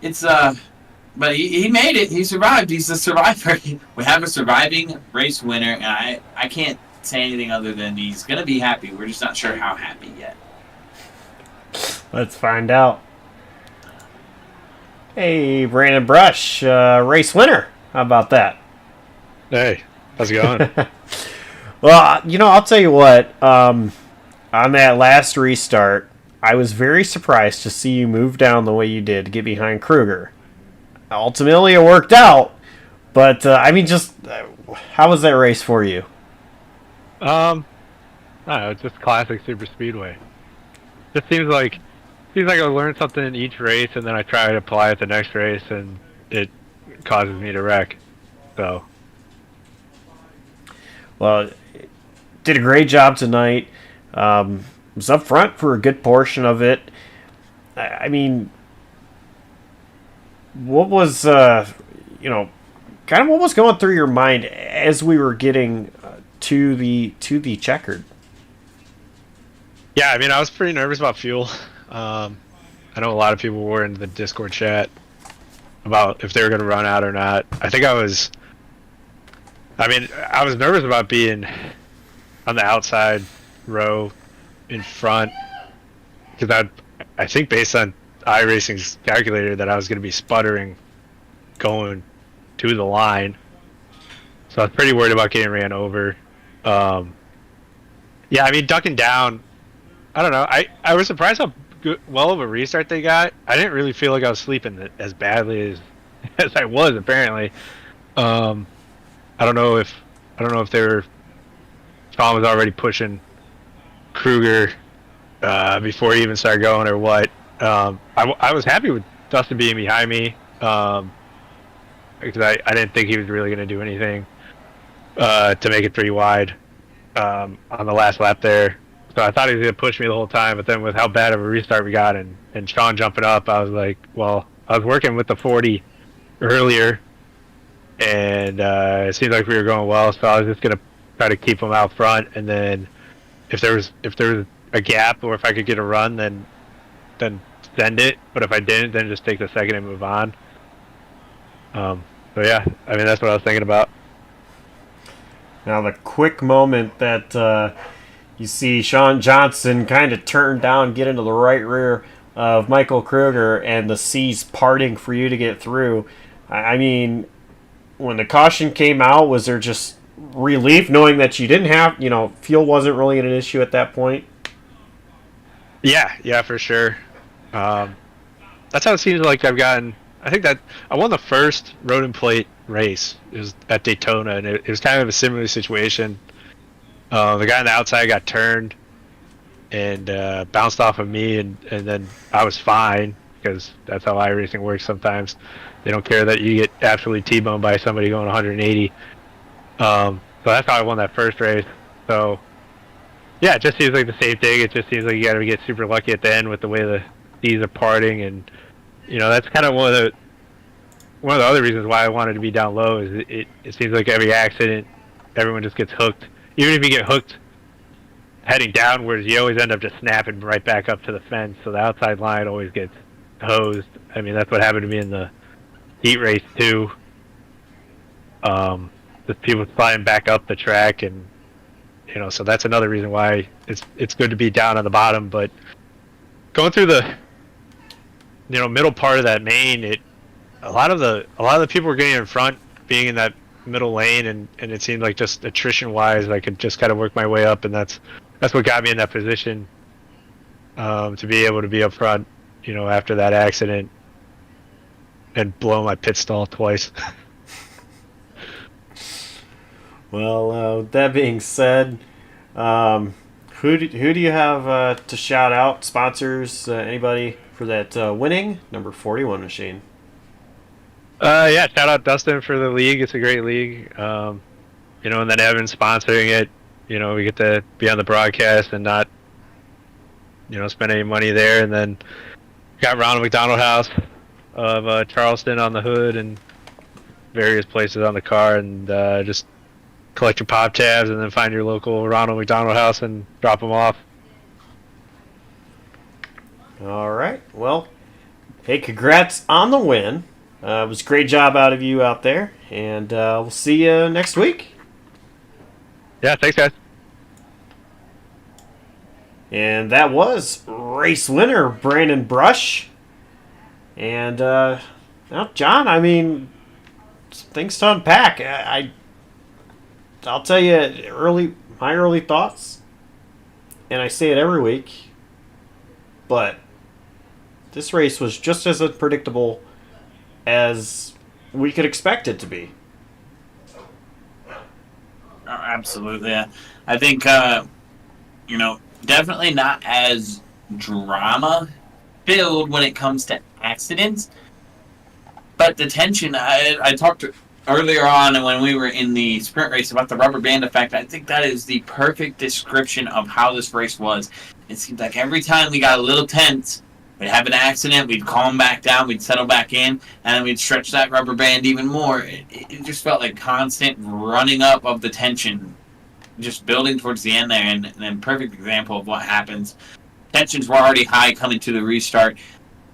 But he made it. He survived. He's a survivor. We have a surviving race winner, and I can't say anything other than he's going to be happy. We're just not sure how happy yet. Let's find out. Hey, Brandon Brush, race winner. How about that? Hey, how's it going? Well, I'll tell you what. On that last restart, I was very surprised to see you move down the way you did to get behind Kruger. Ultimately, it worked out. But, how was that race for you? I don't know, it's just classic super speedway. Just seems like I learn something in each race, and then I try to apply it the next race, and it causes me to wreck. So. Well, did a great job tonight. Was up front for a good portion of it. I mean, what was kind of what was going through your mind as we were getting to the checkered? Yeah, I mean, I was pretty nervous about fuel. I know a lot of people were in the Discord chat about if they were going to run out or not. I was nervous about being on the outside row in front because I think based on iRacing's calculator that I was going to be sputtering going to the line. So I was pretty worried about getting ran over. Yeah, I mean, ducking down, I don't know. I was surprised how well of a restart they got. I didn't really feel like I was sleeping as badly as I was, apparently. I don't know if Tom was already pushing Kruger before he even started going or what. I was happy with Dustin being behind me because I didn't think he was really going to do anything to make it pretty wide on the last lap there. So I thought he was going to push me the whole time, but then with how bad of a restart we got and Sean jumping up, I was like, well, I was working with the 40 earlier, and it seemed like we were going well, so I was just going to try to keep him out front, and then if there was a gap or if I could get a run, then send it, but if I didn't, then just take the second and move on. So yeah, I mean, that's what I was thinking about. Now the quick moment that you see Sean Johnson kind of turn down, get into the right rear of Michael Kruger, and the seas parting for you to get through. I mean, when the caution came out, was there just relief knowing that you didn't have, fuel wasn't really an issue at that point? Yeah, for sure. That's how it seems like I've gotten. I think that I won the first road and plate race. It was at Daytona, and it was kind of a similar situation. The guy on the outside got turned and bounced off of me, and then I was fine because that's how iRacing works sometimes. They don't care that you get absolutely T-boned by somebody going 180. So that's how I won that first race. So yeah, it just seems like the same thing. It just seems like you got to get super lucky at the end with the way the seas are parting, and that's kind of one of the other reasons why I wanted to be down low. Is it seems like every accident, everyone just gets hooked. Even if you get hooked heading downwards, you always end up just snapping right back up to the fence. So the outside line always gets hosed. I mean, that's what happened to me in the heat race too. Just people flying back up the track, and so that's another reason why it's good to be down on the bottom. But going through the middle part of that main, a lot of the people were getting in front, being in that middle lane, and it seemed like just attrition wise, I could just kind of work my way up, and that's what got me in that position, to be able to be up front, after that accident and blow my pit stall twice. Well, with that being said, who do you have to shout out? Sponsors, anybody for that winning number 41 machine? Yeah, shout out Dustin for the league. It's a great league. And then Evan sponsoring it. We get to be on the broadcast and not, spend any money there. And then got Ronald McDonald House of Charleston on the hood and various places on the car, and just collect your pop tabs and then find your local Ronald McDonald House and drop them off. All right. Well, hey, congrats on the win. It was a great job out of you out there, and we'll see you next week. Yeah, thanks, guys. And that was race winner Brandon Brush. And now, John, I mean, things to unpack. I'll tell you my early thoughts, and I say it every week, but this race was just as unpredictable as we could expect it to be. Oh, absolutely. I think, definitely not as drama filled when it comes to accidents, but the tension, I talked earlier on when we were in the sprint race about the rubber band effect. I think that is the perfect description of how this race was. It seemed like every time we got a little tense, we'd have an accident, we'd calm back down, we'd settle back in, and then we'd stretch that rubber band even more. It just felt like constant running up of the tension, just building towards the end there, and then perfect example of what happens. Tensions were already high coming to the restart,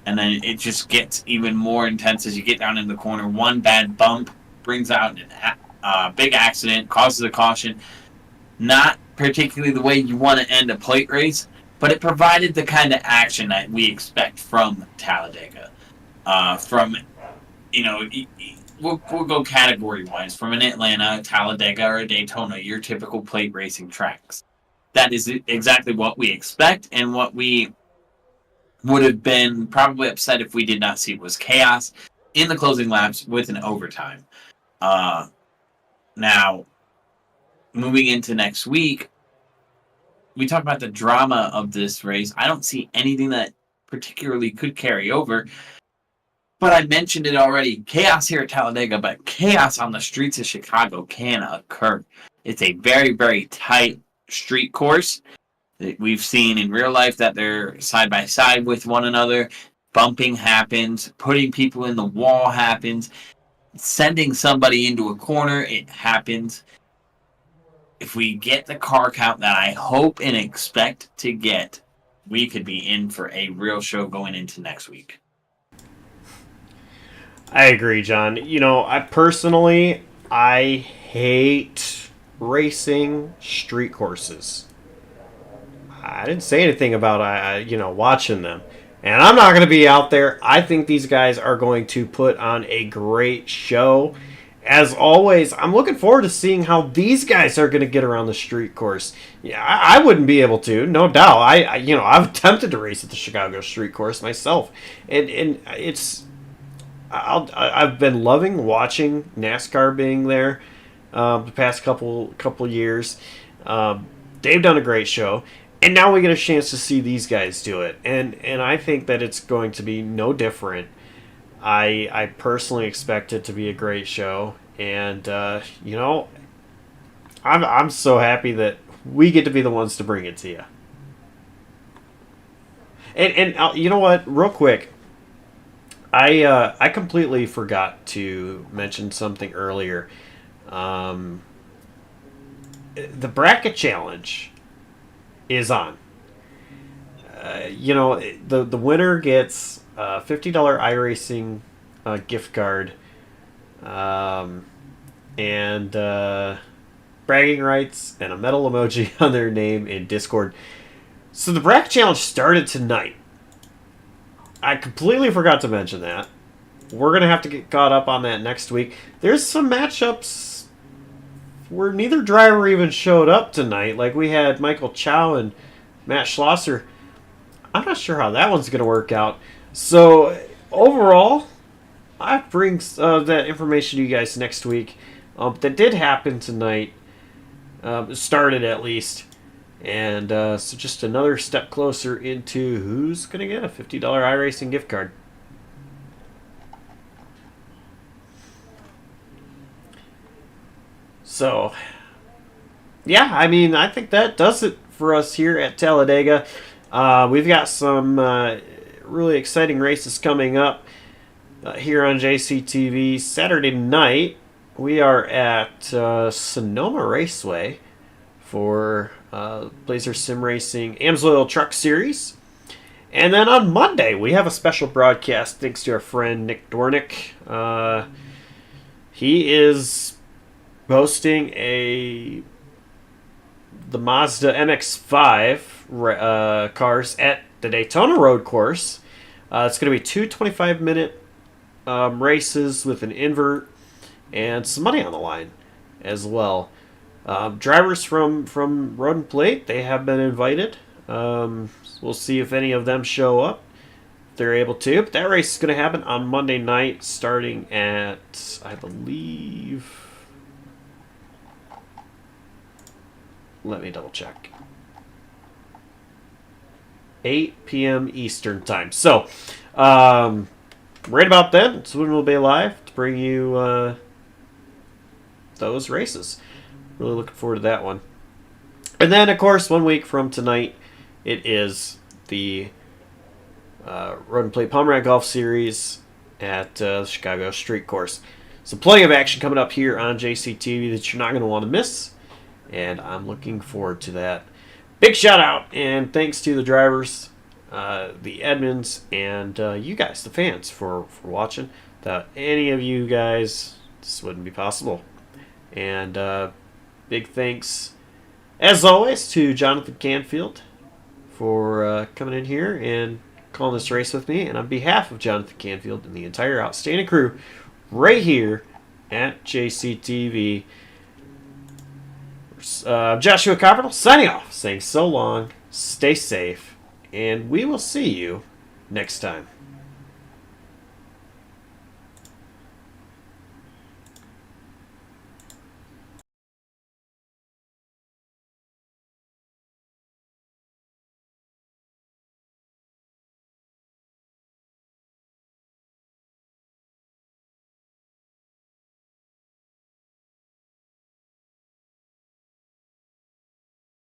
and then it just gets even more intense as you get down in the corner. One bad bump brings out a big accident, causes a caution. Not particularly the way you want to end a plate race, but it provided the kind of action that we expect from Talladega. We'll go category-wise. From an Atlanta, Talladega, or a Daytona, your typical plate racing tracks. That is exactly what we expect, and what we would have been probably upset if we did not see was chaos in the closing laps with an overtime. Now, moving into next week, we talk about the drama of this race. I don't see anything that particularly could carry over. But I mentioned it already. Chaos here at Talladega, but chaos on the streets of Chicago can occur. It's a very, very tight street course. We've seen in real life that they're side by side with one another. Bumping happens. Putting people in the wall happens. Sending somebody into a corner, it happens. If we get the car count that I hope and expect to get, we could be in for a real show going into next week. I agree, John. I hate racing street courses. I didn't say anything about watching them. And I'm not going to be out there. I think these guys are going to put on a great show. As always, I'm looking forward to seeing how these guys are going to get around the street course. Yeah, I wouldn't be able to, no doubt. I've attempted to race at the Chicago street course myself, and it's. I've been loving watching NASCAR being there the past couple years. They've done a great show, and now we get a chance to see these guys do it, and I think that it's going to be no different. I personally expect it to be a great show, and I'm so happy that we get to be the ones to bring it to you. And you know what? Real quick, I completely forgot to mention something earlier. The bracket challenge is on. The winner gets a $50 iRacing gift card, and bragging rights and a medal emoji on their name in Discord. So the bracket challenge started tonight. I completely forgot to mention that. We're going to have to get caught up on that next week. There's some matchups where neither driver even showed up tonight. Like we had Michael Chow and Matt Schlosser. I'm not sure how that one's going to work out. So overall, I bring that information to you guys next week. That did happen tonight. Started at least. And so just another step closer into who's going to get a $50 iRacing gift card. So, yeah, I mean, I think that does it for us here at Talladega. We've got some really exciting races coming up here on JCTV. Saturday night, we are at Sonoma Raceway for Blazer Sim Racing Amsoil Truck Series. And then on Monday, we have a special broadcast thanks to our friend Nick Dornick. He is hosting the Mazda MX-5 cars at the Daytona Road Course. It's going to be two 25-minute races with an invert and some money on the line as well. Drivers from Road and Plate, they have been invited. We'll see if any of them show up. If they're able to. But that race is going to happen on Monday night starting at, I believe... Let me double check. 8 p.m. Eastern time. So, right about then, it's when we'll be live to bring you those races. Really looking forward to that one. And then, of course, 1 week from tonight, it is the Road and Plate Pomerant Golf Series at the Chicago Street Course. So plenty of action coming up here on JCTV that you're not going to want to miss. And I'm looking forward to that. Big shout out and thanks to the drivers, the admins, and you guys, the fans, for watching. Without any of you guys, this wouldn't be possible. And big thanks, as always, to Jonathan Canfield for coming in here and calling this race with me. And on behalf of Jonathan Canfield and the entire outstanding crew right here at JCTV, Joshua Copperl signing off, saying so long, stay safe, and we will see you next time.